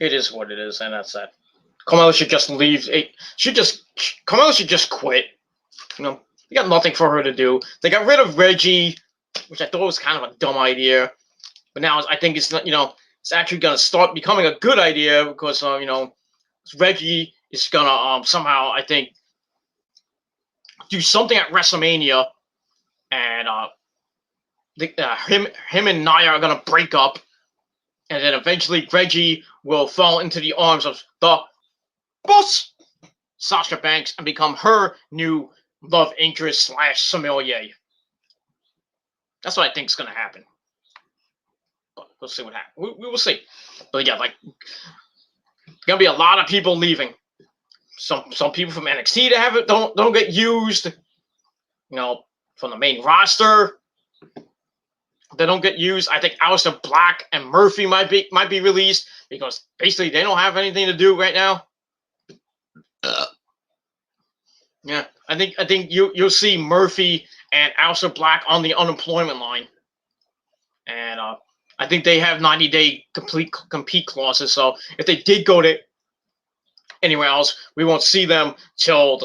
it is what it is, and that's that. Carmella should just leave. Carmella should just quit. You know, they got nothing for her to do. They got rid of Reggie, which I thought was kind of a dumb idea, but now I think it's not. You know, it's actually gonna start becoming a good idea because you know, Reggie is gonna somehow, I think, do something at WrestleMania, and him and Nia are gonna break up, and then eventually Reggie will fall into the arms of the boss, Sasha Banks, and become her new love interest / sommelier. That's what I think is gonna happen. But we'll see what happens. We will see. But yeah, like, gonna be a lot of people leaving. Some people from NXT that have it don't get used. You know, from the main roster, they don't get used. I think Aleister Black and Murphy might be released because basically they don't have anything to do right now. Yeah, I think you'll see Murphy and Aleister Black on the unemployment line, and I think they have 90-day compete clauses. So if they did go to anywhere else, we won't see them till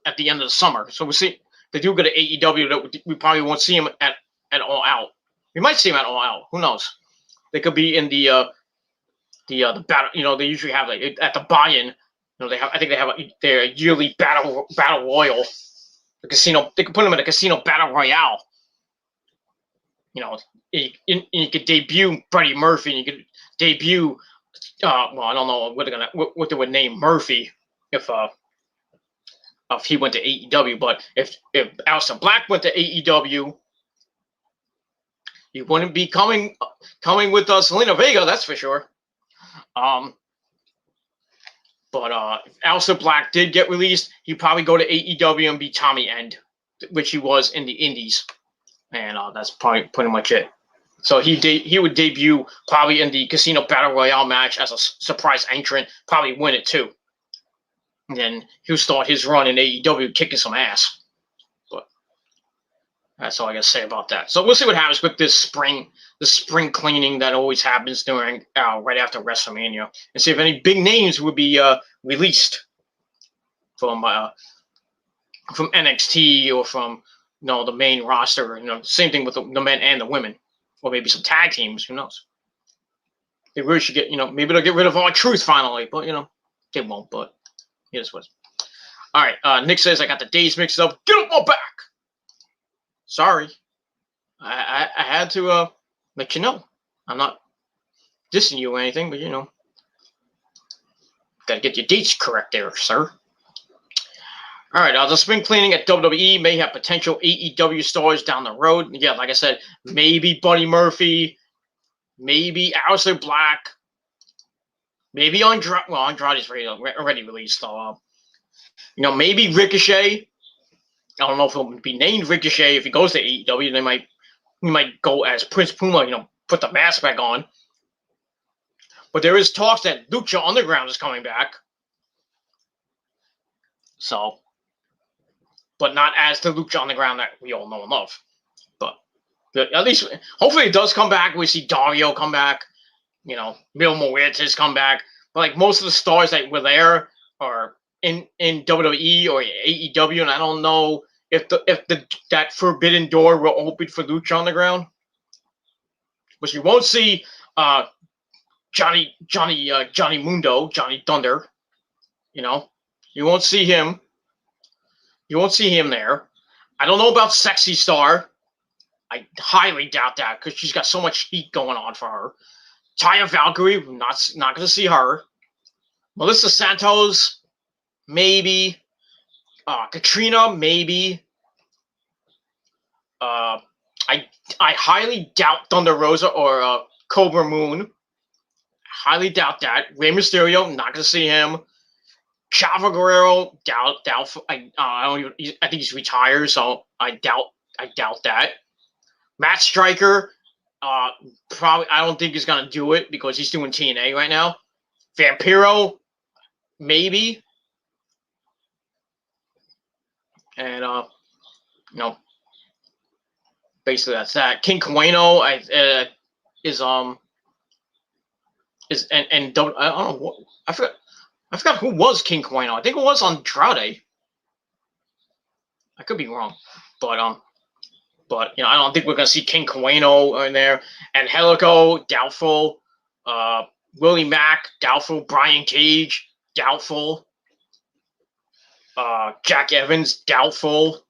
at the end of the summer. So we'll see. If they do go to AEW, we probably won't see them at All Out. We might see them at All Out. Who knows? They could be in the battle. You know, they usually have like at the buy-in. You know, I think they have their yearly battle royal. The casino. They could put them in a casino battle royale. You know, you could debut Buddy Murphy, and you could debut. Well, I don't know what they would name Murphy if he went to AEW, but if Aleister Black went to AEW, he wouldn't be coming with Zelina Vega, that's for sure. But if Aleister Black did get released, he'd probably go to AEW and be Tommy End, which he was in the Indies, and that's probably pretty much it. So he would debut probably in the Casino Battle Royale match as a surprise entrant, probably win it too. And then he'll start his run in AEW kicking some ass. But that's all I got to say about that. So we'll see what happens with the spring cleaning that always happens during right after WrestleMania, and see if any big names would be released from NXT or from the main roster. You know, same thing with the men and the women. Or maybe some tag teams. Who knows? They really should get, maybe they'll get rid of R-Truth finally. But, they won't. But here's what. All right. Nick says, I got the days mixed up. Get up my back. Sorry. I had to let you know. I'm not dissing you or anything, but, got to get your dates correct there, sir. All right, the spring cleaning at WWE may have potential AEW stars down the road. Yeah, like I said, maybe Buddy Murphy, maybe Aleister Black, maybe Andrade. Well, Andrade's already released. So, maybe Ricochet. I don't know if he'll be named Ricochet if he goes to AEW. He might go as Prince Puma. Put the mask back on. But there is talks that Lucha Underground is coming back. So. But not as the Lucha Underground that we all know and love. But at least, hopefully it does come back. We see Dario come back. Mil Muertes come back. But, most of the stars that were there are in WWE or AEW, and I don't know if that forbidden door will open for Lucha Underground. But you won't see Johnny Mundo, Johnny Thunder. You know, you won't see him. You won't see him there. I don't know about Sexy Star. I highly doubt that because she's got so much heat going on for her. Taya Valkyrie, not going to see her. Melissa Santos, maybe. Katrina, maybe. I highly doubt Thunder Rosa or Cobra Moon. Highly doubt that. Rey Mysterio, not going to see him. Chavo Guerrero, doubtful. I think he's retired, so I doubt that. Matt Striker, probably. I don't think he's going to do it because he's doing TNA right now. Vampiro, maybe. And basically that's that. King Cueno is I don't know what I forgot who was King Cueno. I think it was Andrade. I could be wrong, but I don't think we're gonna see King Cueno in there. Angelico, doubtful. Willie Mack, doubtful. Brian Cage, doubtful. Jack Evans, doubtful.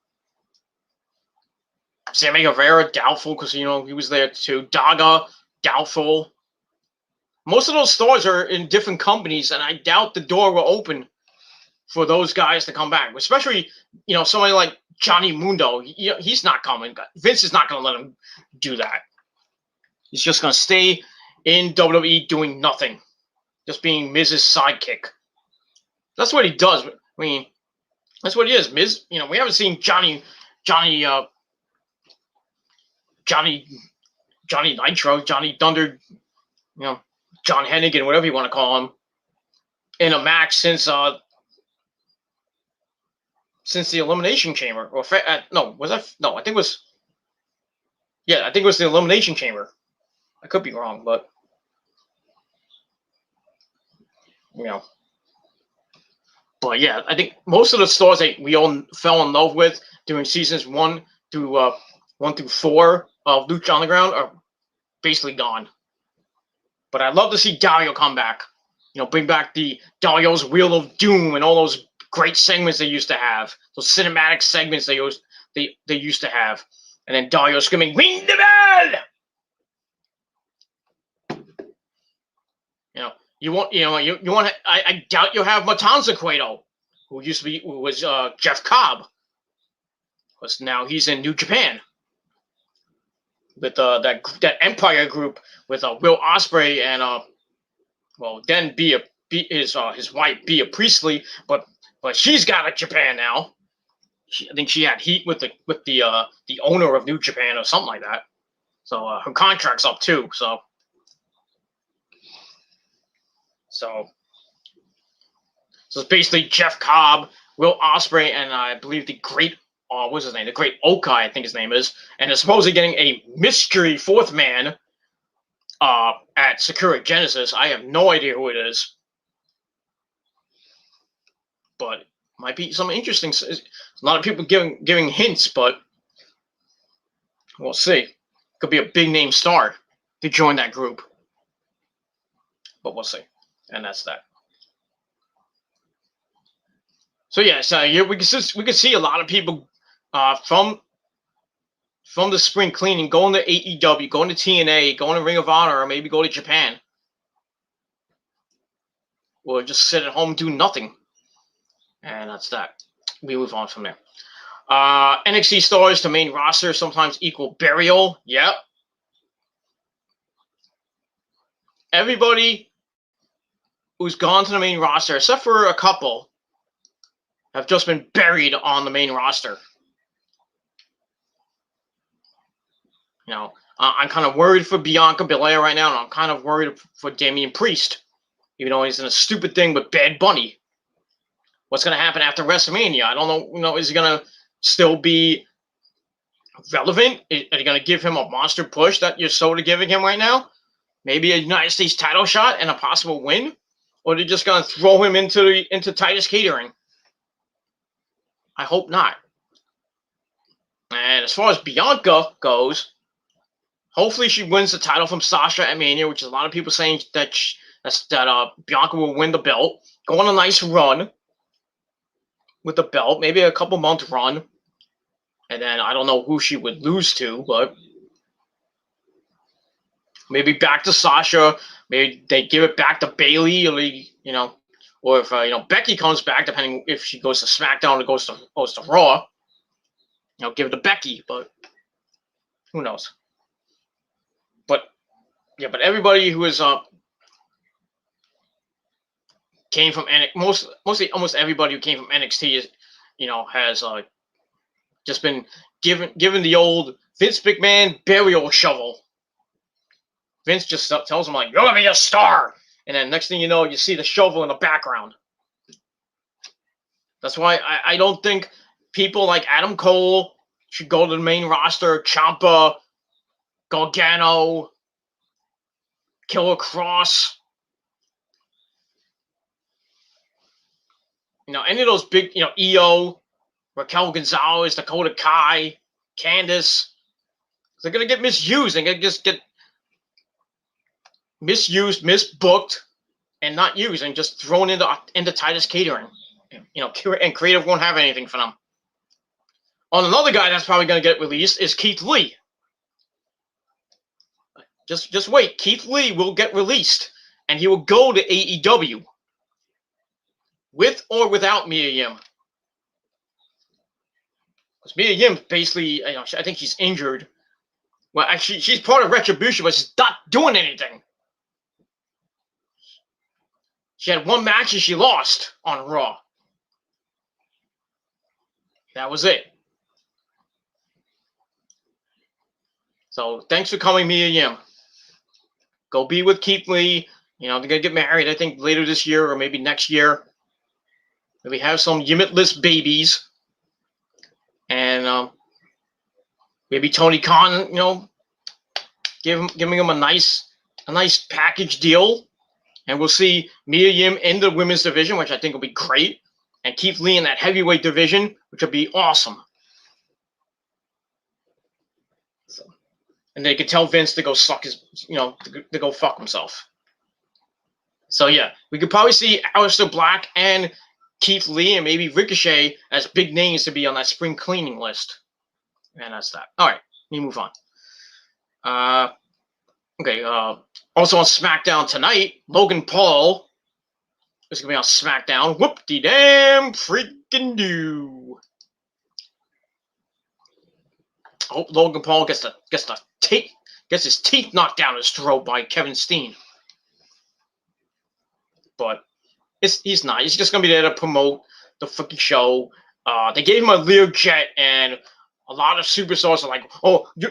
Sammy Guevara, doubtful because he was there too. Daga, doubtful. Most of those stars are in different companies, and I doubt the door will open for those guys to come back. Especially, somebody like Johnny Mundo. He's not coming. Vince is not going to let him do that. He's just going to stay in WWE doing nothing, just being Miz's sidekick. That's what he does. I mean, that's what he is. Miz. We haven't seen Johnny Nitro, Johnny Thunder, John Hennigan, whatever you want to call him, in a match since the Elimination Chamber. Or no, was that? No, I think it was. Yeah, I think it was the Elimination Chamber. I could be wrong, but But yeah, I think most of the stars that we all fell in love with during seasons 1 through 4 of Lucha Underground are basically gone. But I'd love to see Dario come back. Bring back the Dario's Wheel of Doom and all those great segments they used to have. Those cinematic segments they used to have. And then Dario screaming, "Ring the bell!" You want. I doubt you'll have Matanza Cueto, who was Jeff Cobb, because now he's in New Japan with that Empire group with Will Ospreay and then his wife Bea Priestley, but she's got a Japan now. I think she had heat with the owner of New Japan or something like that. So her contract's up too. So it's basically Jeff Cobb, Will Ospreay, and I believe the great, what's his name? The Great Okai, I think his name is. And they're supposedly getting a mystery fourth man at Sakura Genesis. I have no idea who it is. But might be some interesting. A lot of people giving hints, but we'll see. Could be a big name star to join that group. But we'll see. And that's that. So we can see a lot of people from the spring cleaning going to AEW, going to TNA, going to Ring of Honor, or maybe go to Japan, or just sit at home and do nothing. And that's that. We move on from there. NXT stars to main roster sometimes equal burial. Yep. Everybody who's gone to the main roster, except for a couple, have just been buried on the main roster. I'm kind of worried for Bianca Belair right now, and I'm kind of worried for Damian Priest, even though he's in a stupid thing with Bad Bunny. What's going to happen after WrestleMania? I don't know. Is he going to still be relevant? Are you going to give him a monster push that you're sort of giving him right now? Maybe a United States title shot and a possible win? Or are they just going to throw him into Titus Catering I hope not. And as far as Bianca goes, hopefully she wins the title from Sasha at Mania, which is a lot of people saying that Bianca will win the belt. Go on a nice run with the belt, maybe a couple month run. And then I don't know who she would lose to, but maybe back to Sasha. Maybe they give it back to Bayley, or if Becky comes back, depending if she goes to SmackDown or goes to Raw. Give it to Becky, but who knows? But everybody who is came from mostly almost everybody who came from NXT has just been given the old Vince McMahon burial shovel. Vince just tells him, like, you're gonna be a star, and then next thing you know, you see the shovel in the background. That's why I don't think people like Adam Cole should go to the main roster. Ciampa, Gargano, Killer Cross. Any of those big, EO, Raquel Gonzalez, Dakota Kai, Candice, they're going to get misused. They're going to just get misused, misbooked, and not used, and just thrown into Titus Catering. And creative won't have anything for them. On another guy that's probably going to get released is Keith Lee. Just wait. Keith Lee will get released, and he will go to AEW. With or without Mia Yim. Because Mia Yim basically, I think she's injured. Well, actually, she's part of Retribution, but she's not doing anything. She had one match and she lost on Raw. That was it. So, thanks for coming, Mia Yim. Go be with Keith Lee. They're going to get married, I think, later this year or maybe next year. Maybe have some limitless babies. And maybe Tony Khan, giving him a nice package deal. And we'll see Mia Yim in the women's division, which I think will be great. And Keith Lee in that heavyweight division, which will be awesome. And they could tell Vince to go suck to go fuck himself. So yeah, we could probably see Aleister Black and Keith Lee and maybe Ricochet as big names to be on that spring cleaning list. And that's that. All right, let me move on. Okay. Also on SmackDown tonight, Logan Paul is going to be on SmackDown. Whoop-de-damn freaking do. I hope Logan Paul gets his teeth knocked down his throat by Kevin Steen. But he's not. He's just going to be there to promote the freaking show. They gave him a Learjet, and a lot of superstars are like, oh, you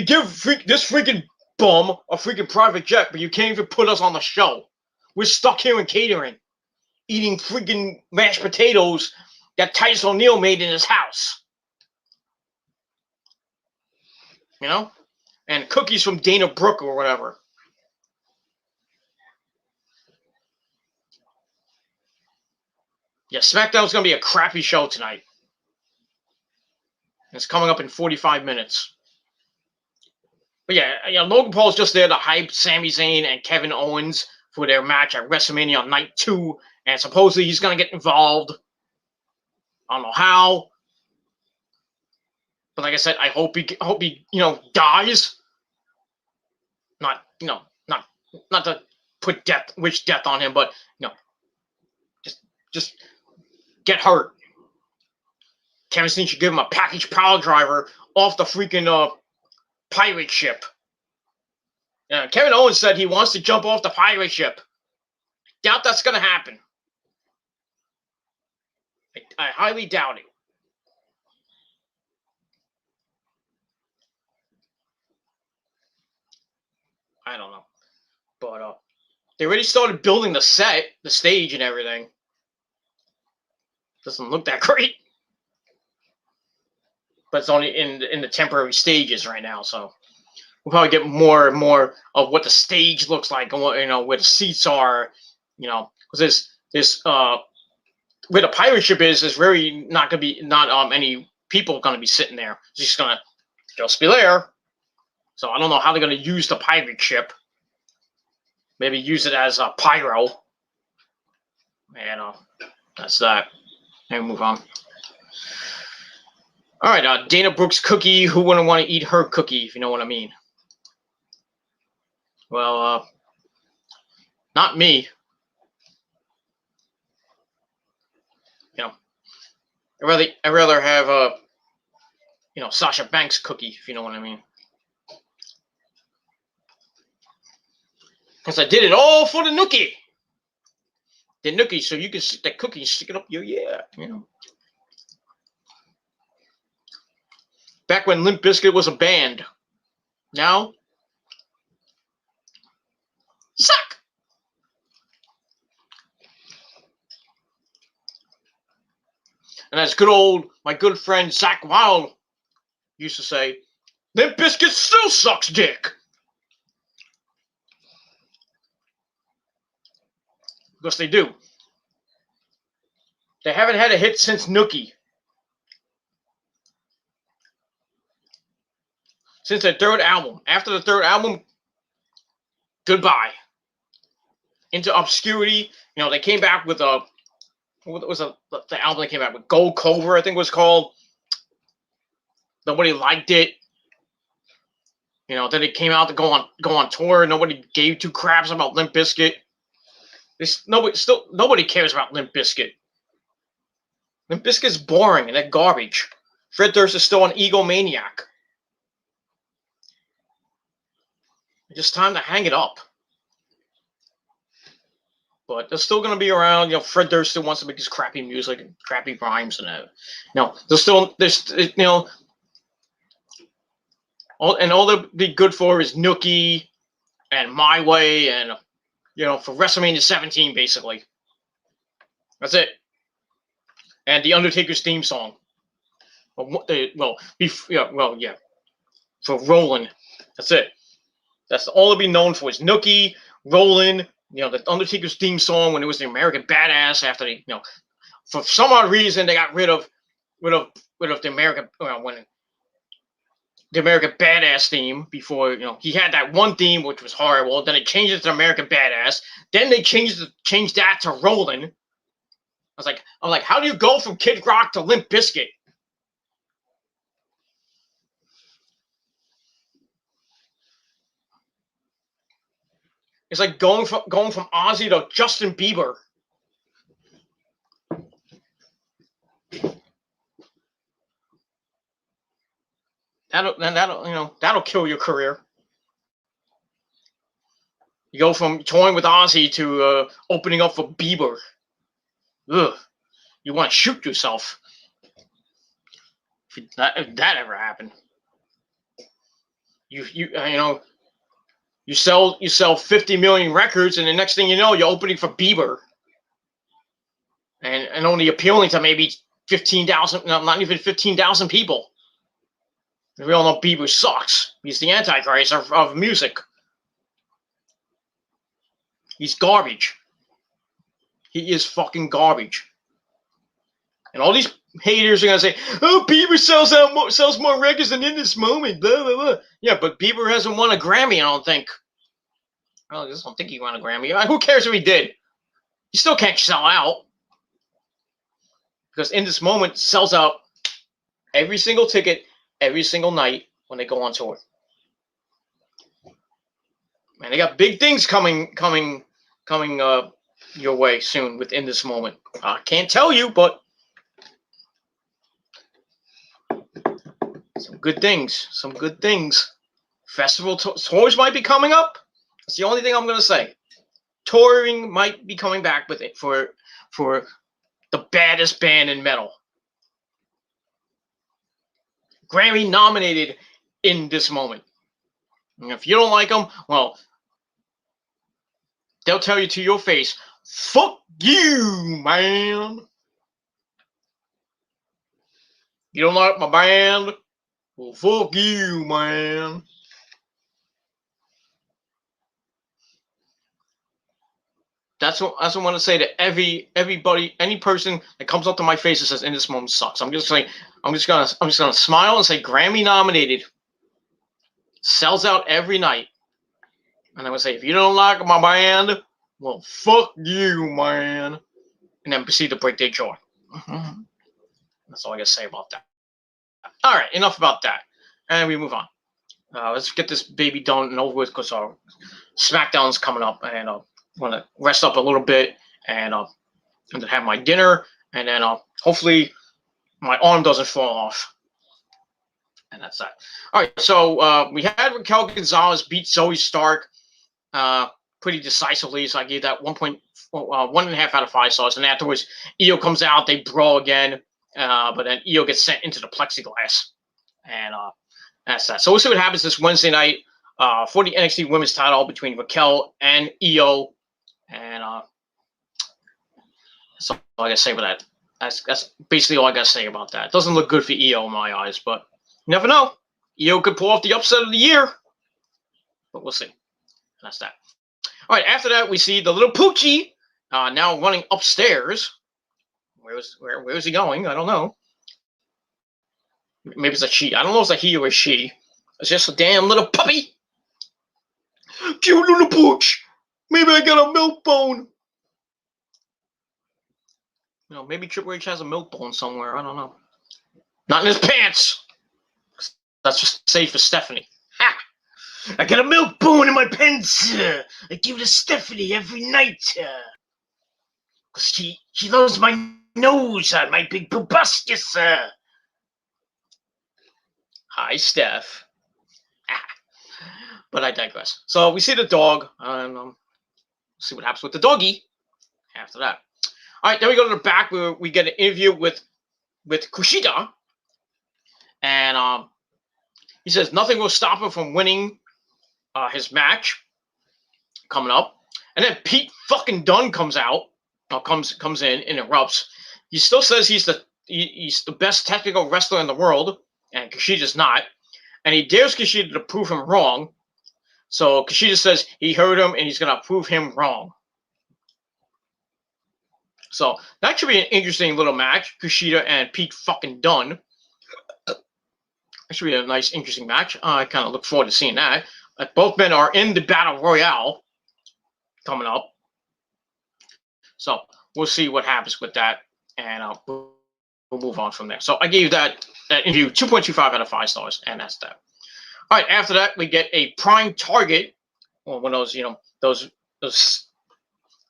give this freaking bum a freaking private jet, but you can't even put us on the show. We're stuck here in catering, eating freaking mashed potatoes that Titus O'Neil made in his house. And cookies from Dana Brooke or whatever. Yeah, SmackDown's going to be a crappy show tonight. It's coming up in 45 minutes. But yeah, Logan Paul's just there to hype Sami Zayn and Kevin Owens for their match at WrestleMania on Night 2. And supposedly he's going to get involved. I don't know how. But like I said, I hope he dies. Not to wish death on him, but just get hurt. Kevin Steen should give him a package power driver off the freaking pirate ship. Kevin Owens said he wants to jump off the pirate ship. Doubt that's going to happen. I highly doubt it. I don't know. But they already started building the set, the stage and everything. Doesn't look that great. But it's only in the temporary stages right now, so we'll probably get more and more of what the stage looks like and what, where the seats are, because there's where the pirate ship is very not gonna be any people gonna be sitting there. It's just gonna just be there. So I don't know how they're gonna use the pirate ship. Maybe use it as a pyro. And that's that. And move on. All right, Dana Brooks' cookie. Who wouldn't want to eat her cookie, if you know what I mean? Well, not me. You know, I'd rather have Sasha Banks' cookie, if you know what I mean. Because I did it all for the nookie. The nookie, so you can stick that cookie and stick it up Back when Limp Bizkit was a band. Now, suck. And as my good friend Zach Wild used to say, Limp Bizkit still sucks dick. Because they do. They haven't had a hit since Nookie. Since their third album. After the third album, goodbye. Into obscurity. They came back with what was the album they came out with? Gold Cobra, I think it was called. Nobody liked it. Then it came out to go on tour. Nobody gave two craps about Limp Bizkit. Nobody cares about Limp Bizkit. Limp Bizkit's boring and they're garbage. Fred Durst is still an egomaniac. It's just time to hang it up. But they're still going to be around. Fred Durst still wants to make his crappy music and crappy rhymes and all they'll be good for is Nookie and My Way and for WrestleMania 17 basically. That's it. And the Undertaker's theme song. For Rollin'. That's it. That's all they'll be known for is Nookie, Rollin'. The Undertaker's theme song when it was the American Badass after they, for some odd reason they got rid of the American when the American Badass theme before he had that one theme which was horrible. Then they changed it to American Badass. Then they changed that to Rollin'. I'm like, how do you go from Kid Rock to Limp Bizkit? It's like going from Ozzy to Justin Bieber. That'll kill your career. You go from touring with Ozzy to opening up for Bieber. Ugh. You want to shoot yourself. If that ever happened. You sell 50 million records, and the next thing you know, you're opening for Bieber, and only appealing to maybe 15,000, not even 15,000 people. We all know Bieber sucks. He's the Antichrist of music. He's garbage. He is fucking garbage. And all these haters are gonna say, "Oh, Bieber sells more records than In This Moment." Blah blah blah. Yeah, but Bieber hasn't won a Grammy. I don't think. I just don't think he won a Grammy. Who cares if he did? He still can't sell out because In This Moment sells out every single ticket every single night when they go on tour. And they got big things coming your way soon with In This Moment. I can't tell you, but some good things. Festival tours might be coming up. That's the only thing I'm going to say. Touring might be coming back with it for the baddest band in metal. Grammy nominated In This Moment. And if you don't like them, well, they'll tell you to your face, "Fuck you, man." You don't like my band? Well, fuck you, man. That's what I want to say to everybody, any person that comes up to my face and says, "In This Moment sucks." I'm just gonna smile and say, "Grammy nominated, sells out every night." And I'm gonna say, "If you don't like my band, well, fuck you, man." And then proceed to break their jaw. That's all I gotta say about that. All right, enough about that, and we move on. Let's get this baby done and over with because our SmackDown's coming up, and I want to rest up a little bit and then have my dinner, and then hopefully my arm doesn't fall off. And that's that. All right, so we had Raquel Gonzalez beat Zoe Stark pretty decisively, so I gave that 1.5 out of 5 stars. And afterwards, Io comes out, they brawl again, but then Io gets sent into the plexiglass, and that's that. So we'll see what happens this Wednesday night for the NXT Women's Title between Raquel and Io, and that's all I gotta say about that. That's basically all I gotta say about that. It doesn't look good for Io in my eyes, but you never know. Io could pull off the upset of the year, but we'll see. That's that. All right, after that, we see the little Poochie now running upstairs. Where is he going? I don't know. Maybe it's a she. I don't know if it's a he or a she. It's just a damn little puppy. Cute little pooch. Maybe I got a milk bone. You know, maybe Triple H has a milk bone somewhere. I don't know. Not in his pants. That's just safe for Stephanie. Ha! I got a milk bone in my pants. I give it to Stephanie every night. Because she loves my nose on my big proboscis. Hi, Steph. But I digress. So we see the dog, and see what happens with the doggy after that. All right, then we go to the back where we get an interview with Kushida, and he says nothing will stop him from winning his match coming up. And then Pete fucking Dunne comes out, comes in, interrupts. He still says he's the best technical wrestler in the world, and Kushida's not. And he dares Kushida to prove him wrong. So Kushida says he heard him and he's going to prove him wrong. So that should be an interesting little match, Kushida and Pete fucking Dunne. That should be a nice, interesting match. I kind of look forward to seeing that. Both men are in the Battle Royale coming up. So we'll see what happens with that, and we'll move on from there. So I gave that interview 2.25 out of 5 stars, and that's that. All right, after that, we get a Prime Target, or one of those,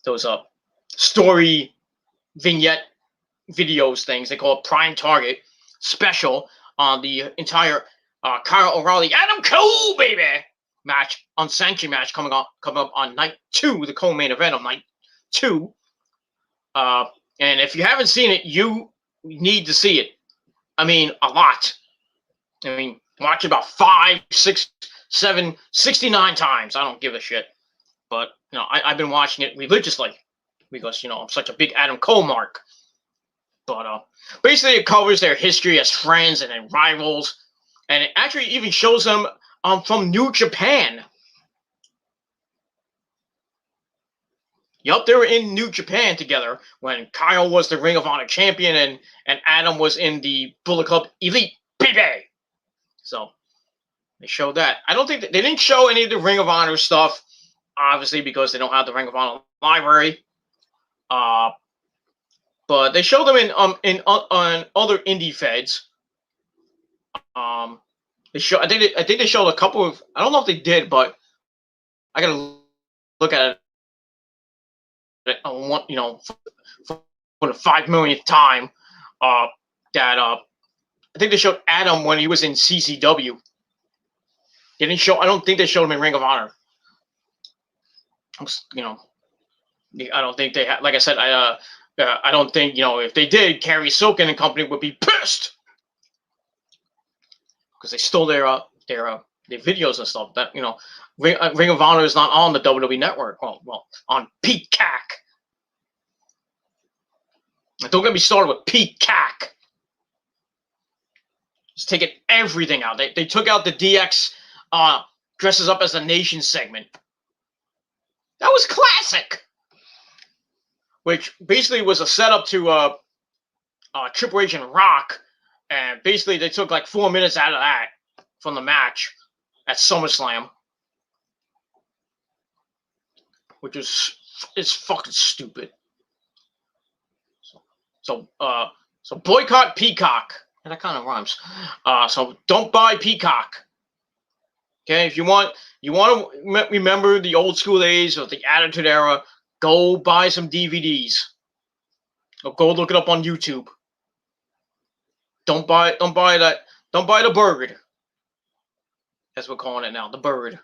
those story vignette videos things. They call it Prime Target special on the entire Kyle O'Reilly, Adam Cole, baby, match, unsanctioned match coming up on night 2, the co-main event of night 2. And if you haven't seen it, you need to see it. I mean, a lot. I mean, watch it about 5, 6, 7, 69 times. I don't give a shit. But, I've been watching it religiously because, I'm such a big Adam Cole mark. But basically it covers their history as friends and then rivals. And it actually even shows them from New Japan. Yup, they were in New Japan together when Kyle was the Ring of Honor champion and Adam was in the Bullet Club Elite, baby. So they showed that. I don't think they didn't show any of the Ring of Honor stuff, obviously because they don't have the Ring of Honor library. But they showed them on other indie feds. I think they showed a couple of. I don't know if they did, but I gotta look at it. For the 5 millionth time, that I think they showed Adam when he was in CCW. They didn't show. I don't think they showed him in Ring of Honor. I don't think they had. Like I said, I don't think if they did, Carrie Silken and company would be pissed because they stole their videos and stuff. That Ring of Honor is not on the WWE Network. Well, on Peacock. Don't get me started with Peacock. Just taking everything out. They took out the DX dresses up as a nation segment. That was classic. which basically was a setup to Triple H and Rock, and basically they took like 4 minutes out of that from the match at SummerSlam, which is fucking stupid. So boycott Peacock. And that kind of rhymes. So don't buy Peacock. Okay, if you want to remember the old school days of the Attitude Era, go buy some DVDs. Or go look it up on YouTube. Don't buy that. Don't buy the bird. As we're calling it now, the bird.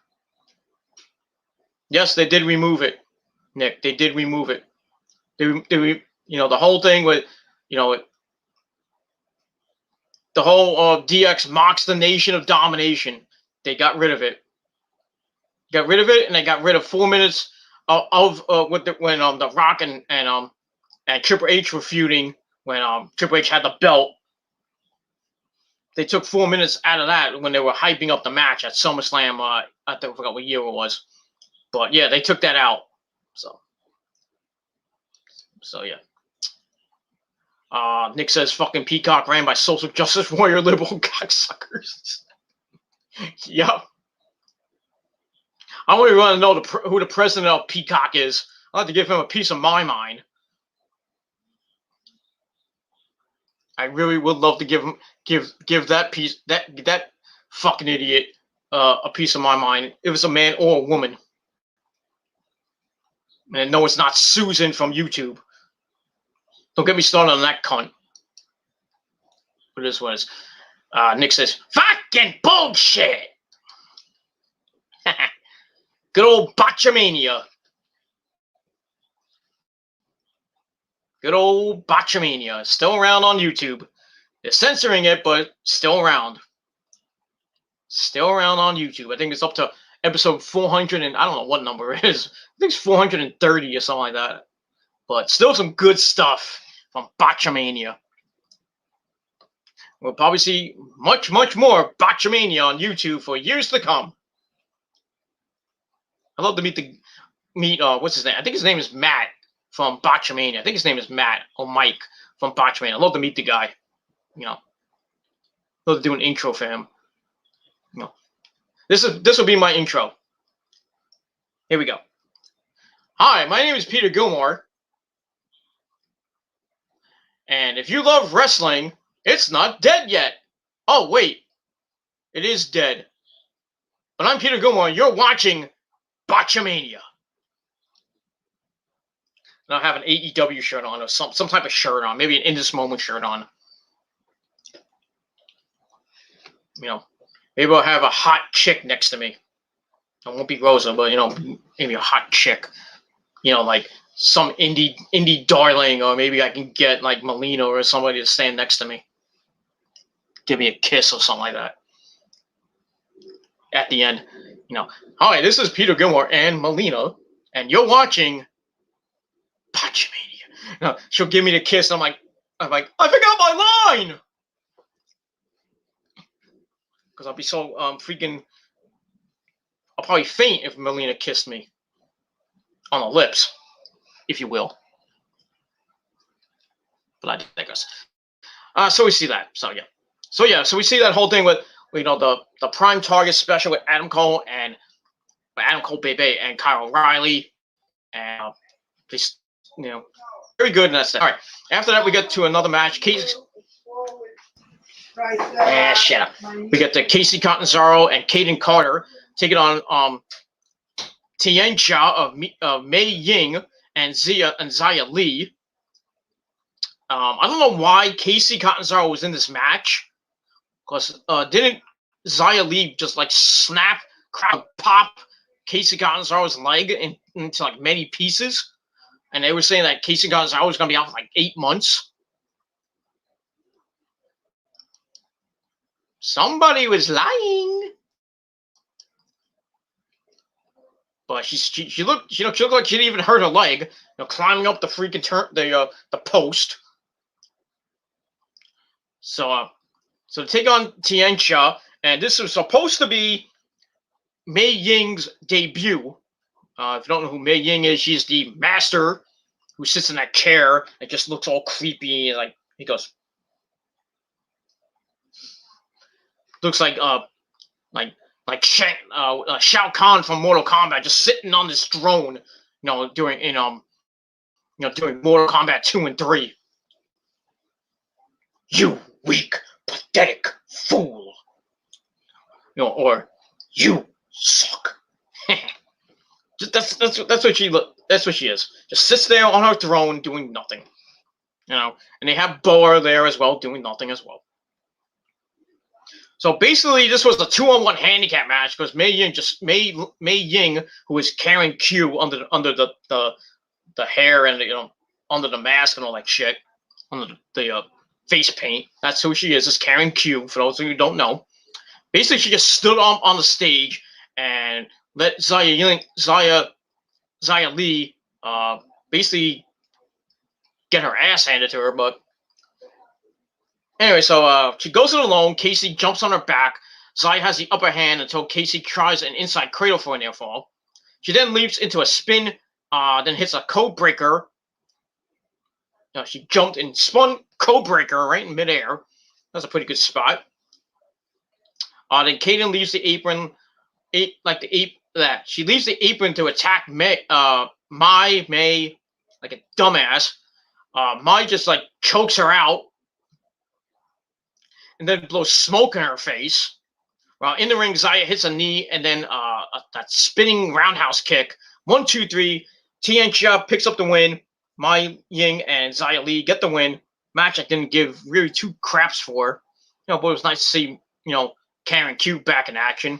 Yes, they did remove it, Nick. They did remove it. They the whole thing with, the whole DX mocks the Nation of Domination. They got rid of it. Got rid of it, and they got rid of 4 minutes of when The Rock and Triple H were feuding when Triple H had the belt. They took 4 minutes out of that when they were hyping up the match at SummerSlam. I forgot what year it was, but yeah, they took that out. So yeah. Nick says fucking Peacock ran by social justice warrior liberal cocksuckers. Yep. I really want to know who the president of Peacock is. I'll have to give him a piece of my mind. I really would love to give that fucking idiot a piece of my mind. If it was a man or a woman. And no, it's not Susan from YouTube. Don't get me started on that cunt. What this was. Nick says, fucking bullshit! Good old Botchamania. Good old Botchamania. Still around on YouTube. They're censoring it, but still around. Still around on YouTube. I think it's up to episode 400, and I don't know what number it is. I think it's 430 or something like that. But still some good stuff from Botchamania. We'll probably see much, much more Botchamania on YouTube for years to come. I'd love to meet what's his name? I think his name is Matt from Botchamania. I think his name is Matt or Mike from Botchamania. I'd love to meet the guy. Love to do an intro for him. This will be my intro. Here we go. Hi, my name is Peter Gilmore. And if you love wrestling, it's not dead yet. Oh, wait. It is dead. But I'm Peter Gilmore, and you're watching Botchamania. And I have an AEW shirt on, or some type of shirt on. Maybe an In This Moment shirt on. Maybe I'll have a hot chick next to me. It won't be Rosa, but, maybe a hot chick. Like some indie darling, or maybe I can get like Melina or somebody to stand next to me. Give me a kiss or something like that. At the end, hi, this is Peter Gilmore and Melina, and you're watching Botchamania. She'll give me the kiss, and I'm like, I forgot my line! Because I'll be so freaking... I'll probably faint if Melina kissed me. On the lips, if you will. But I digress. So we see that. So we see that whole thing with the Prime Target special with Adam Cole Baby and Kyle O'Reilly, and very good. And that's it. All right. After that, we get to another match. Shut up. We get the Casey Catanzaro and Kaden Carter taking on Tian Cha of Mei Ying and Xia Li. I don't know why Casey Catanzaro was in this match, because didn't Xia Li just like pop Casey Catanzaro's leg into like many pieces? And they were saying that Casey Catanzaro was going to be out for like 8 months. Somebody was lying. But she looked like she didn't even hurt her leg, climbing up the freaking the post. So to take on Tian Cha, and this was supposed to be Mei Ying's debut. If you don't know who Mei Ying is, she's the master who sits in that chair and just looks all creepy, and like he goes, looks like Shao Kahn from Mortal Kombat just sitting on this throne, during Mortal Kombat 2 and 3. You weak, pathetic fool. Or you suck. That's what she is. Just sits there on her throne doing nothing. And they have Boa there as well, doing nothing as well. So basically, this was a 2-on-1 handicap match because Mei Ying, who is carrying Q under the hair and under the mask and all that shit, under the face paint. That's who she is carrying Q. For those of you who don't know, basically she just stood on the stage and let Xia Li basically get her ass handed to her, but. Anyway, so she goes it alone. Casey jumps on her back. Xia has the upper hand until Casey tries an inside cradle for a near fall. She then leaps into a spin, then hits a code breaker. She jumped and spun code breaker right in midair. That's a pretty good spot. Then Kaden leaves the apron, she leaves the apron to attack Mei like a dumbass. Mai just like chokes her out. And then blows smoke in her face. While in the ring, Xia hits a knee and then that spinning roundhouse kick. 1, 2, 3. Tian Xia picks up the win. Mei Ying and Xia Li get the win. Match I didn't give really 2 craps for. But it was nice to see, Karen Q back in action.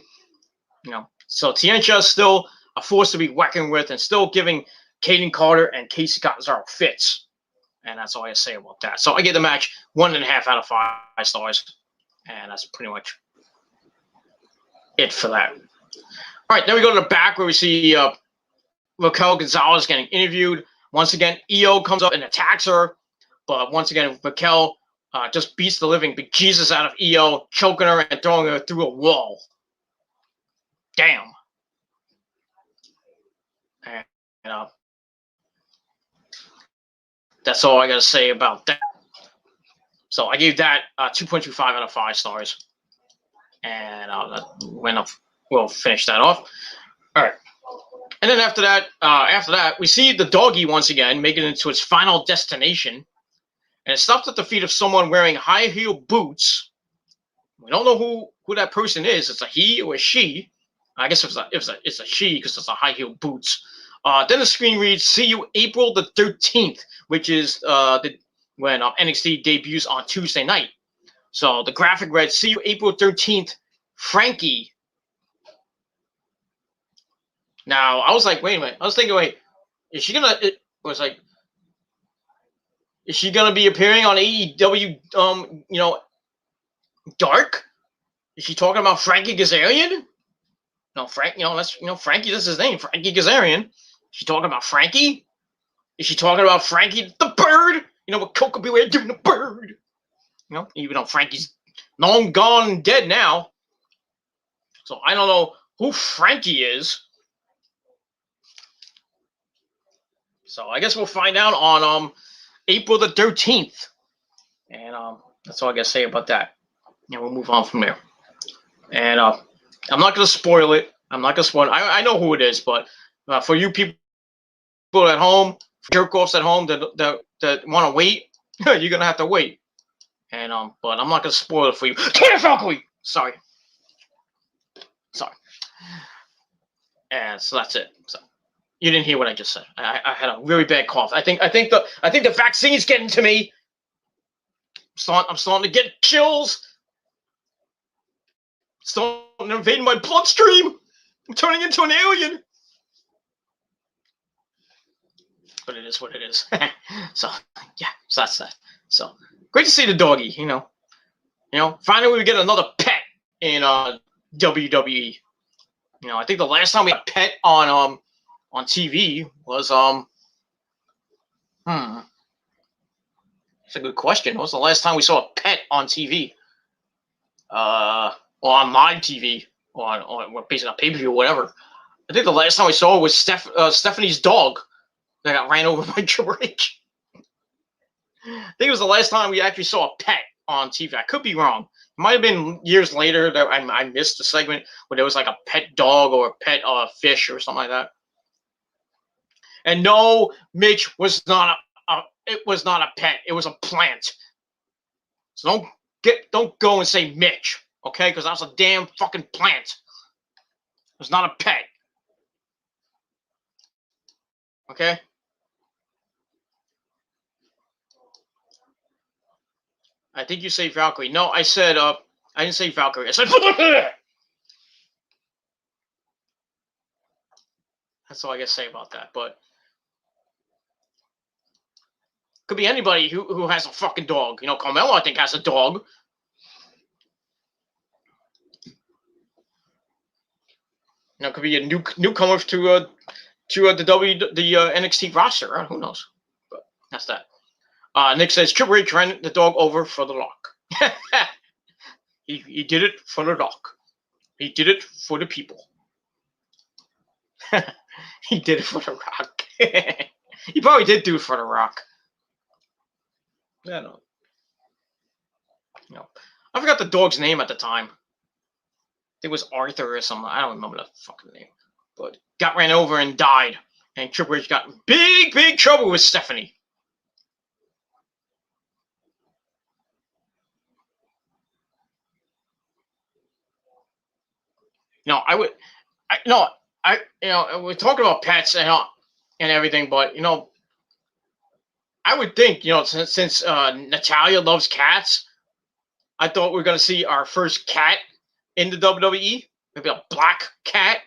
So Tian Xia is still a force to be reckoned with and still giving Kaden Carter and Casey Catanzaro fits. And that's all I say about that. So I give the match 1.5 out of 5 stars. And that's pretty much it for that. All right, then we go to the back where we see Raquel Gonzalez getting interviewed. Once again, Io comes up and attacks her. But once again, Raquel just beats the living bejesus out of Io, choking her and throwing her through a wall. Damn. And that's all I got to say about that. So I gave that 2.25 out of 5 stars. And we'll finish that off. All right. And then after that, we see the doggy once again make it into its final destination. And it stops at the feet of someone wearing high heel boots. We don't know who that person is. It's a he or a she. I guess it's a she because it's a high heel boots. Then the screen reads, "See you April the 13th," which is when NXT debuts on Tuesday night. So the graphic read, "See you April 13th, Frankie." Now I was like, wait a minute. I was thinking, is she gonna? Is she gonna be appearing on AEW? Dark? Is she talking about Frankie Kazarian? No, Frankie. That's his name, Frankie Kazarian. Is she talking about Frankie? Is she talking about Frankie the Bird? What Coco Beware doing the Bird? Even though Frankie's long gone dead now. So I don't know who Frankie is. So I guess we'll find out on April the 13th. And that's all I got to say about that. And we'll move on from there. And I'm not going to spoil it. I know who it is, but for you people at home, jerk-offs at home that want to wait, you're going to have to wait. And but I'm not going to spoil it for you. Sorry. And so that's it. So you didn't hear what I just said. I had a really bad cough. I think the vaccine's getting to me. I'm starting to get chills. Starting to invade my bloodstream. I'm turning into an alien. But it is what it is. So yeah, so that's that. So great to see the doggy. Finally we get another pet in WWE. I think the last time we had a pet on TV was That's a good question. When was the last time we saw a pet on TV? Or on live TV, or on basically on pay-per-view or whatever. I think the last time we saw it was Stephanie's dog. that got ran over by Triple H. I think it was the last time we actually saw a pet on TV. I could be wrong. It might have been years later that I missed the segment where there was like a pet dog or a pet fish or something like that. And no, Mitch was not it was not a pet. It was a plant. So don't go and say Mitch, okay? Because that's a damn fucking plant. It was not a pet. Okay? I think you say Valkyrie. No, I said I didn't say Valkyrie. I said that's all I gotta say about that. But could be anybody who has a fucking dog. You know, Carmelo, I think, has a dog. You know, could be a newcomer to the NXT roster. Who knows? But that's that. Nick says Triple H ran the dog over for the Rock. he did it for the Rock. He did it for the people. He did it for the Rock. He probably did do it for the Rock. I don't know. You know, I forgot the dog's name at the time. It was Arthur or something. I don't remember the fucking name. But got ran over and died. And Triple H got in big trouble with Stephanie. No, we're talking about pets and everything, but I would think, since Natalya loves cats, I thought we were gonna see our first cat in the WWE, maybe a black cat.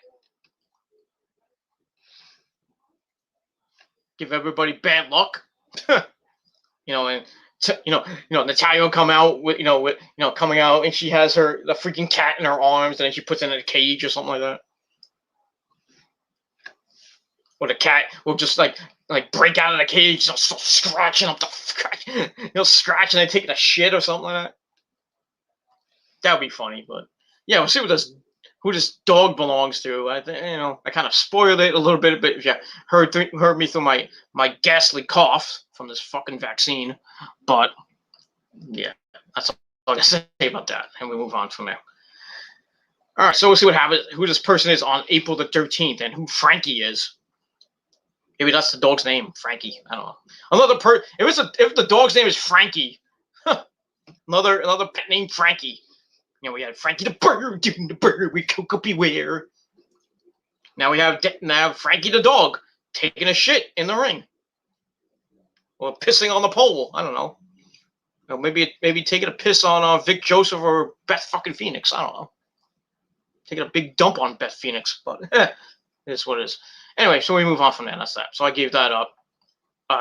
Give everybody bad luck, and Natalya will come out with coming out and she has the freaking cat in her arms and then she puts it in a cage or something like that. Or the cat will just like break out of the cage, start scratching up scratching and taking a shit or something like that. That would be funny, but yeah, we'll see who this dog belongs to. I think I kind of spoiled it a little bit, but if you heard me through my ghastly cough from this fucking vaccine, but yeah, that's all I gotta say about that, and we move on from there. All right, so we'll see what happens. Who this person is on April the 13th, and who Frankie is. Maybe that's the dog's name, Frankie. I don't know. If the dog's name is Frankie, another pet named Frankie. We had Frankie the bird, doing the bird with Coco Beware. Now we have Frankie the dog taking a shit in the ring, or pissing on the pole. I don't know. Maybe taking a piss on Vic Joseph or Beth fucking Phoenix. I don't know. Taking a big dump on Beth Phoenix, but it is what it is. Anyway, so we move on from there. That's that. So I gave that up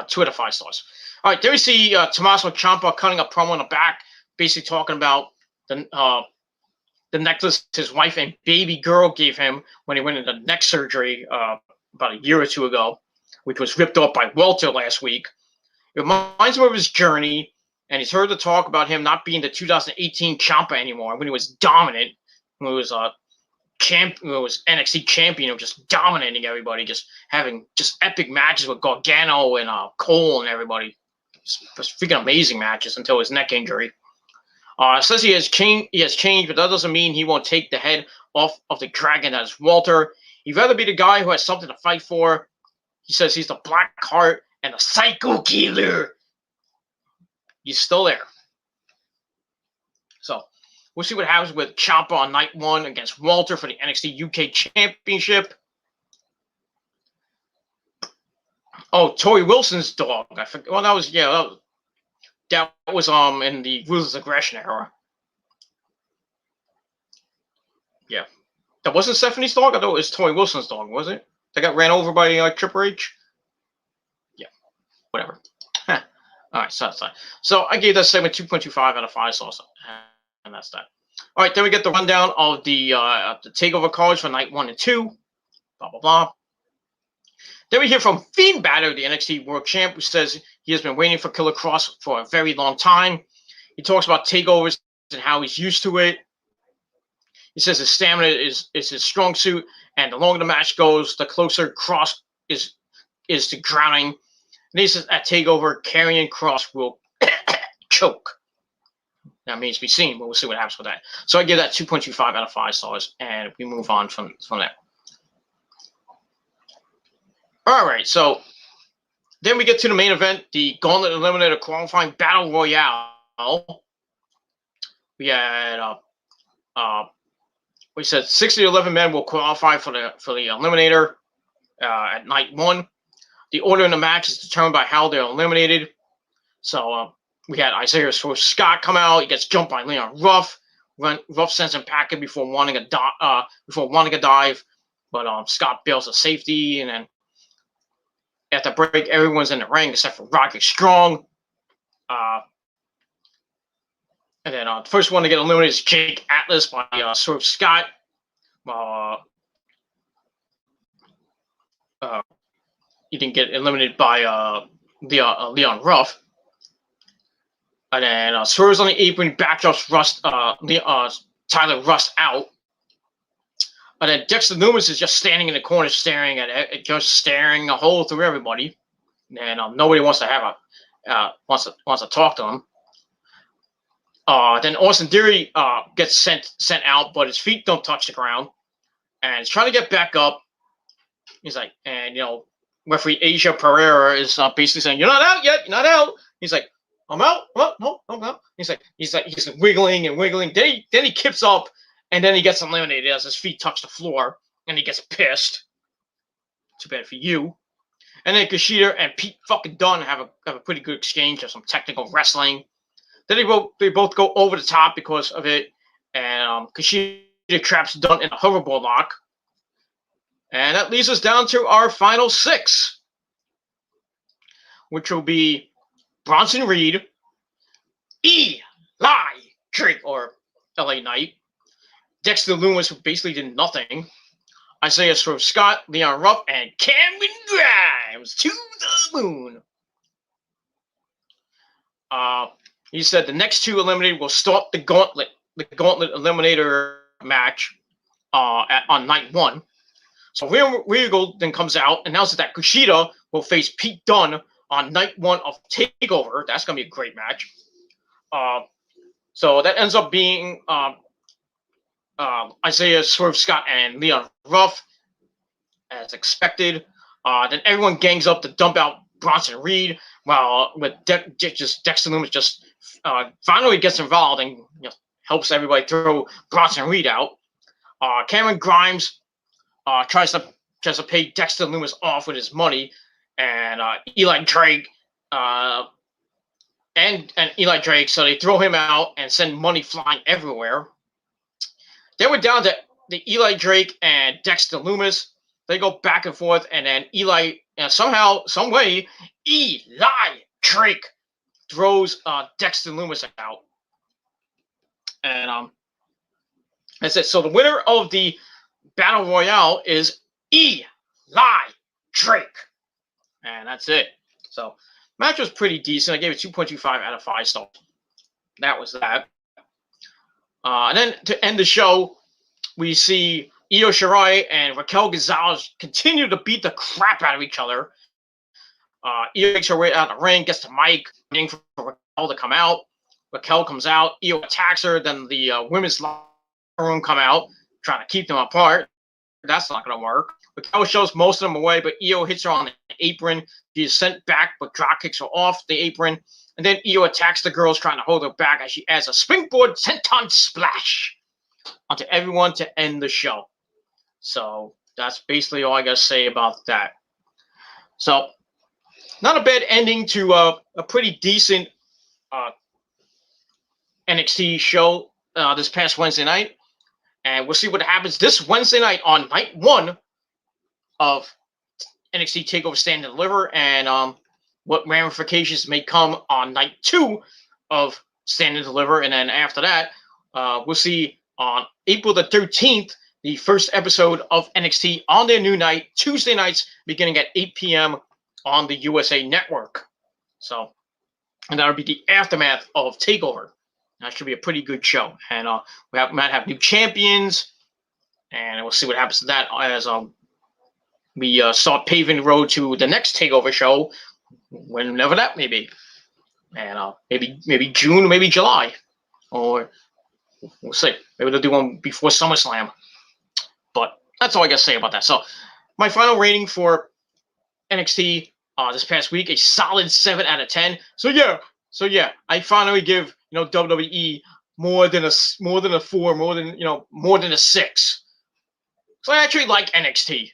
2 out of 5 stars. All right, there we see Tommaso Ciampa cutting a promo in the back, basically talking about the necklace his wife and baby girl gave him when he went into neck surgery about a year or 2 ago, which was ripped off by Walter last week. It reminds him of his journey, and he's heard the talk about him not being the 2018 Ciampa anymore when he was dominant, when he was NXT champion, just dominating everybody, just having epic matches with Gargano and Cole and everybody. Just freaking amazing matches until his neck injury. Says he has changed, but that doesn't mean he won't take the head off of the dragon that is Walter. He'd rather be the guy who has something to fight for. He says he's the Black Heart and the Psycho Killer. He's still there. So we'll see what happens with Ciampa on night 1 against Walter for the NXT UK Championship. Oh, Tori Wilson's dog. I forgot. Well, that was in the Ruthless Aggression era. Yeah. That wasn't Stephanie's dog? I thought it was Tori Wilson's dog, was it? They got ran over by Triple H? Yeah. Whatever. All right, so that's that. So I gave that segment 2.25 out of 5 stars, and that's that. All right, then we get the rundown of the TakeOver cards for night 1 and 2. Blah, blah, blah. Then we hear from Fiend Balor, the NXT World Champ, who says he has been waiting for Killer Kross for a very long time. He talks about takeovers and how he's used to it. He says his stamina is his strong suit, and the longer the match goes, the closer Kross is is to drowning. And he says at TakeOver, Karrion Kross will choke. That means to be seen, but we'll see what happens with that. So I give that 2.25 out of 5 stars, and we move on from there. All right, so then we get to the main event, the Gauntlet Eliminator Qualifying Battle Royale. We had we said 6 of the 11 men will qualify for the Eliminator at night 1. The order in the match is determined by how they're eliminated. So we had Isaiah Scott come out. He gets jumped by Leon Ruff. Ruff sends him packing before wanting a dive, but Scott bails a safety, and then at the break, everyone's in the ring except for Roderick Strong. And then the first one to get eliminated is Jake Atlas by Swerve Scott. He didn't get eliminated by Leon Ruff. And then Swerve's on the apron, backdrops Tyler Rust out. And then Dexter Lumis is just standing in the corner, staring a hole through everybody, and nobody wants to have wants to talk to him. Then Austin Theory gets sent out, but his feet don't touch the ground, and he's trying to get back up. He's like, and referee Asia Pereira is basically saying, "You're not out yet. You're not out." He's like, "I'm out. No, I'm out." He's wiggling and wiggling. Then he kips up, and then he gets eliminated as his feet touch the floor, and he gets pissed. Too bad for you. And then Kushida and Pete fucking Dunne have a pretty good exchange of some technical wrestling. Then they both go over the top because of it, and Kushida traps Dunne in a hoverboard lock. And that leads us down to our final 6, which will be Bronson Reed, Eli Drake, or LA Knight, Dexter Lumis, who basically did nothing, Isaiah Swerve Scott, Leon Ruff, and Cameron Grimes to the moon. He said the next 2 eliminated will start the Gauntlet Eliminator match on night 1. So Regal then comes out, announces that Kushida will face Pete Dunne on night 1 of TakeOver. That's going to be a great match. So that ends up being Isaiah Swerve Scott and Leon Ruff, as expected. Then everyone gangs up to dump out Bronson Reed, while Dexter Lumis just finally gets involved and helps everybody throw Bronson Reed out. Cameron Grimes tries to pay Dexter Lumis off with his money, and Eli Drake and Eli Drake, so they throw him out and send money flying everywhere. Then we're down to the Eli Drake and Dexter Lumis. They go back and forth, and then somehow, some way, Eli Drake throws Dexter Lumis out. And that's it. So the winner of the Battle Royale is Eli Drake. And that's it. So match was pretty decent. I gave it 2.25 out of 5 stars. That was that. And then to end the show, we see Io Shirai and Raquel Gonzalez continue to beat the crap out of each other. Io makes her way out of the ring, gets to Mike, waiting for Raquel to come out. Raquel comes out. Io attacks her. Then the women's locker room come out, trying to keep them apart. That's not going to work. Raquel shows most of them away, but Io hits her on the apron. She is sent back, but drop kicks her off the apron. And then Io attacks the girls, trying to hold her back as she adds a springboard senton splash onto everyone to end the show. So that's basically all I got to say about that. So not a bad ending to a pretty decent NXT show this past Wednesday night. And we'll see what happens this Wednesday night on night 1 of NXT TakeOver Stand and Deliver, and what ramifications may come on night 2 of Stand and Deliver. And then after that, we'll see on April the 13th, the first episode of NXT on their new night, Tuesday nights, beginning at 8 p.m. on the USA Network. So, and that'll be the aftermath of TakeOver. That should be a pretty good show. And we might have new champions, and we'll see what happens to that as we start paving the road to the next Takeover show, whenever that may be, and maybe June, maybe July, or we'll see. Maybe they'll do one before SummerSlam. But that's all I got to say about that. So my final rating for NXT this past week, a solid 7 out of 10. So yeah, I finally give WWE more than a 4, more than a 6. So I actually like NXT.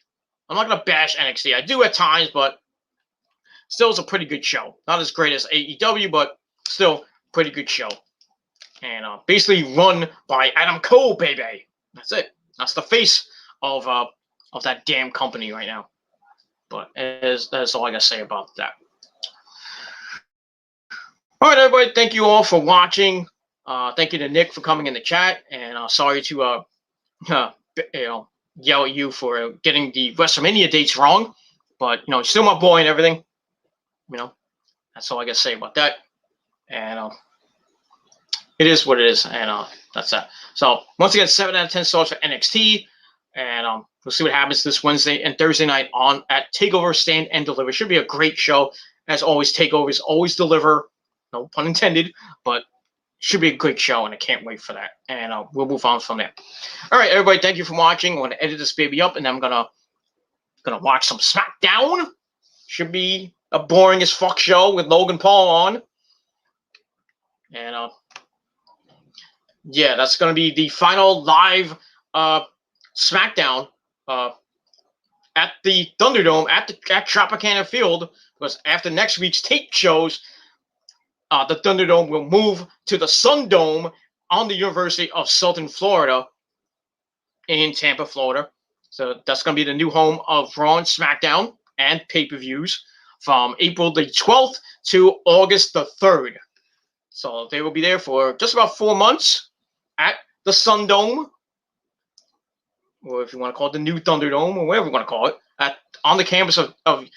I'm not gonna bash NXT. I do at times, but still it's a pretty good show. Not as great as AEW, but still pretty good show. And basically run by Adam Cole, baby. That's it. That's the face of that damn company right now. But that's all I gotta say about that. All right, everybody. Thank you all for watching. Thank you to Nick for coming in the chat, and sorry to yell at you for getting the WrestleMania dates wrong. But still my boy and everything. That's all I gotta say about that. And it is what it is, and that's that. So once again, 7 out of 10 stars for NXT, and we'll see what happens this Wednesday and Thursday night at Takeover Stand and Deliver. Should be a great show. As always, Takeovers always deliver. No pun intended, but should be a great show, and I can't wait for that. And we'll move on from there. All right, everybody, thank you for watching. I'm going to edit this baby up, and then I'm gonna watch some SmackDown. Should be a boring as fuck show with Logan Paul on. And yeah, that's going to be the final live SmackDown at the Thunderdome at Tropicana Field, because after next week's tape shows, the Thunderdome will move to the Sun Dome on the University of Southern Florida in Tampa, Florida. So that's going to be the new home of Raw and SmackDown and pay-per-views from April the 12th to August the 3rd. So they will be there for just about 4 months at the Sun Dome, or if you want to call it the new Thunderdome, or whatever you want to call it, on the campus of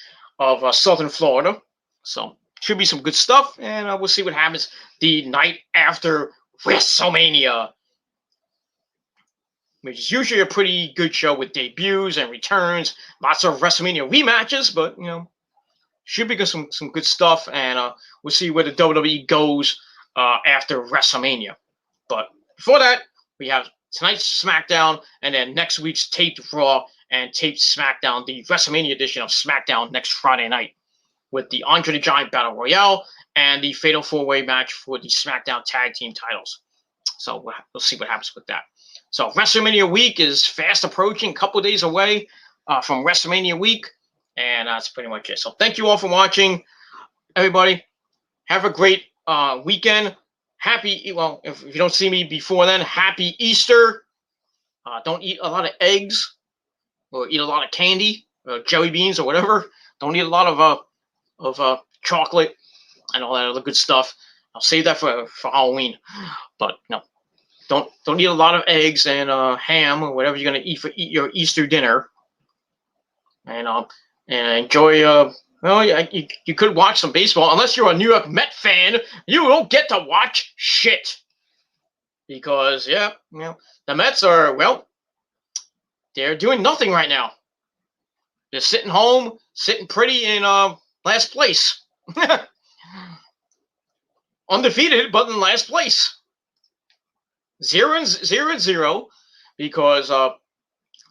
Southern Florida. So should be some good stuff, and we'll see what happens the night after WrestleMania, which is usually a pretty good show with debuts and returns, lots of WrestleMania rematches, but should be some good stuff, and we'll see where the WWE goes after WrestleMania. But before that, we have tonight's SmackDown, and then next week's taped Raw and taped SmackDown, the WrestleMania edition of SmackDown next Friday night, with the Andre the Giant Battle Royale and the Fatal 4-Way match for the SmackDown Tag Team titles. So we'll see what happens with that. So WrestleMania week is fast approaching, a couple of days away from WrestleMania week, and that's pretty much it. So thank you all for watching, everybody. Have a great weekend. If you don't see me before then, happy Easter. Don't eat a lot of eggs or eat a lot of candy or jelly beans or whatever. Don't eat a lot of chocolate and all that other good stuff. I'll save that for Halloween. But no, don't eat a lot of eggs and ham or whatever you're gonna eat your Easter dinner. And enjoy. You could watch some baseball. Unless you're a New York Met fan, you don't get to watch shit. Because, the Mets are, they're doing nothing right now. They're sitting home, sitting pretty in last place. Undefeated, but in last place. 0-0, because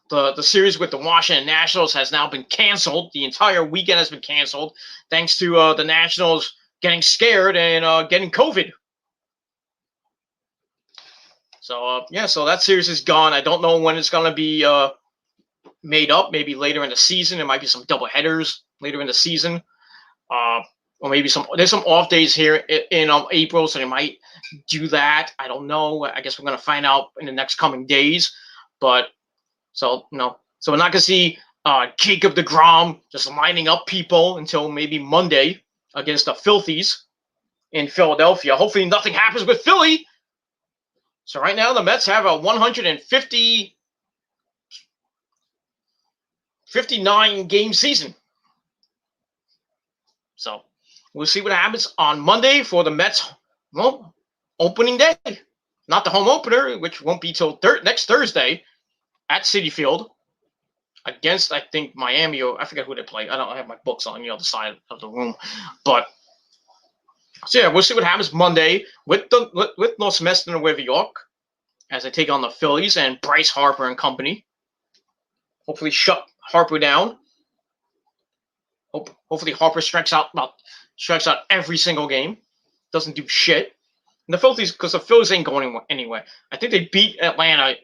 the series with the Washington Nationals has now been canceled. The entire weekend has been canceled thanks to the Nationals getting scared and getting COVID. So, so that series is gone. I don't know when it's going to be made up. Maybe later in the season. There might be some double headers later in the season. Or maybe there's some off days here in April, so they might do that. I don't know. I guess we're going to find out in the next coming days. But so we're not going to see Jacob deGrom just lining up people until maybe Monday against the Filthies in Philadelphia. Hopefully nothing happens with Philly. So right now the Mets have a 59 game season. So we'll see what happens on Monday for the Mets opening day. Not the home opener, which won't be till next Thursday at Citi Field. against, I think, Miami, or I forget who they play. I don't have my books on the other side of the room. But, so yeah, we'll see what happens Monday with Los Mets in Nueva York as they take on the Phillies and Bryce Harper and company. Hopefully shut Harper down. Hopefully Harper strikes out every single game. Doesn't do shit. And the Phillies, because the Phillies ain't going anywhere. I think they beat Atlanta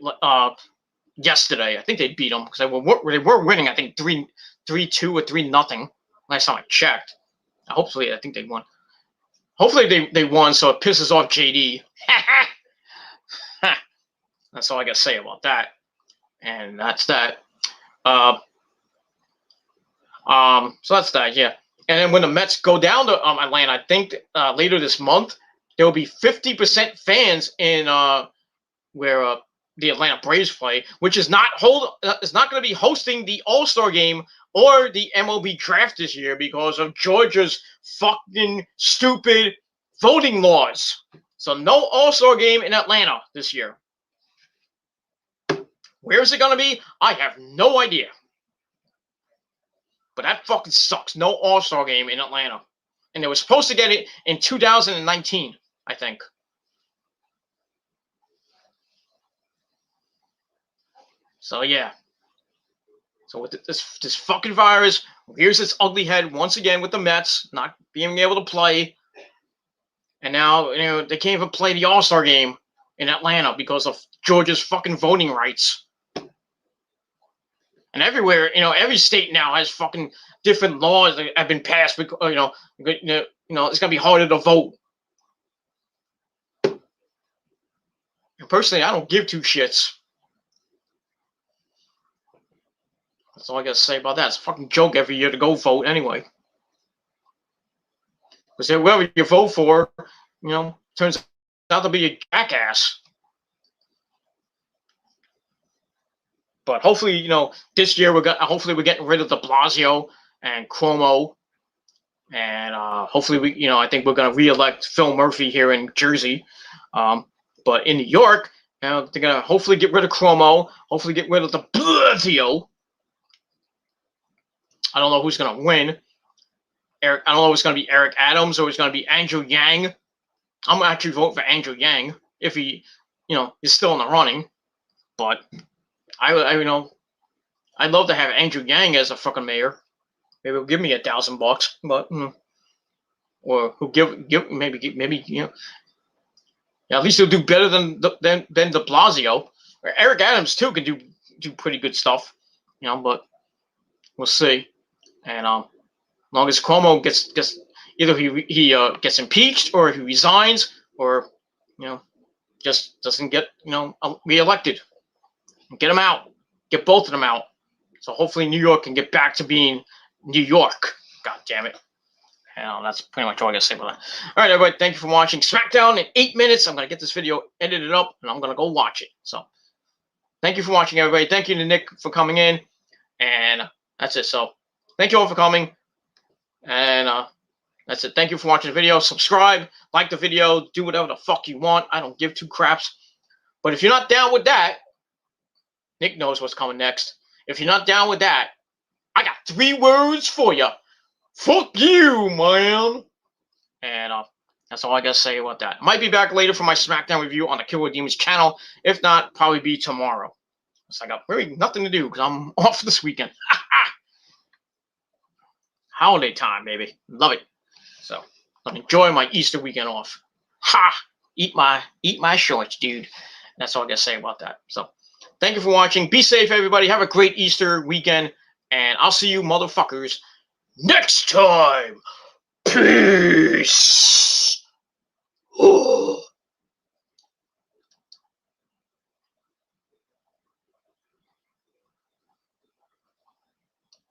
yesterday. I think they beat them because they were winning. I think 3-2 or 3-0 last time I checked. Hopefully, I think they won. Hopefully they won, so it pisses off JD. That's all I gotta say about that. And that's that. So that's that. Yeah. And then when the Mets go down to Atlanta, I think later this month there will be 50% fans in where the Atlanta Braves play, which is not going to be hosting the All-Star game or the MLB draft this year because of Georgia's fucking stupid voting laws. So no All-Star game in Atlanta this year. Where is it going to be? I have no idea. But that fucking sucks. No All-Star game in Atlanta. And they were supposed to get it in 2019, I think. So yeah. So with this fucking virus, here's its ugly head once again with the Mets not being able to play. And now, they can't even play the All-Star game in Atlanta because of Georgia's fucking voting rights. And everywhere, every state now has fucking different laws that have been passed because, it's gonna be harder to vote. And personally, I don't give two shits. That's all I gotta say about that. It's a fucking joke every year to go vote anyway. Because whoever you vote for, turns out to be a jackass. But hopefully, this year we're getting rid of de Blasio and Cuomo, and hopefully I think we're gonna re-elect Phil Murphy here in Jersey. But in New York, they're gonna hopefully get rid of Cuomo, hopefully get rid of de Blasio. I don't know who's gonna win. I don't know if it's gonna be Eric Adams or it's gonna be Andrew Yang. I'm actually voting for Andrew Yang if he, is still in the running. But I'd love to have Andrew Yang as a fucking mayor. Maybe he'll give me $1,000, but or he'll give maybe at least he'll do better than de Blasio. Or Eric Adams too can do pretty good stuff, but we'll see. And as long as Cuomo gets either he gets impeached or he resigns or just doesn't get reelected. Get them out. Get both of them out. So hopefully New York can get back to being New York. God damn it. And that's pretty much all I got to say about that. All right, everybody. Thank you for watching SmackDown in 8 minutes. I'm going to get this video edited up, and I'm going to go watch it. So thank you for watching, everybody. Thank you to Nick for coming in. And that's it. So thank you all for coming. And that's it. Thank you for watching the video. Subscribe. Like the video. Do whatever the fuck you want. I don't give two craps. But if you're not down with that, Nick knows what's coming next. If you're not down with that, I got 3 words for you. Fuck you, man. And that's all I got to say about that. Might be back later for my SmackDown review on the Killer Demons channel. If not, probably be tomorrow. So I got really nothing to do because I'm off this weekend. Holiday time, baby. Love it. So I'm enjoying my Easter weekend off. Ha! Eat my shorts, dude. That's all I got to say about that. So thank you for watching. Be safe, everybody. Have a great Easter weekend. And I'll see you motherfuckers next time. Peace.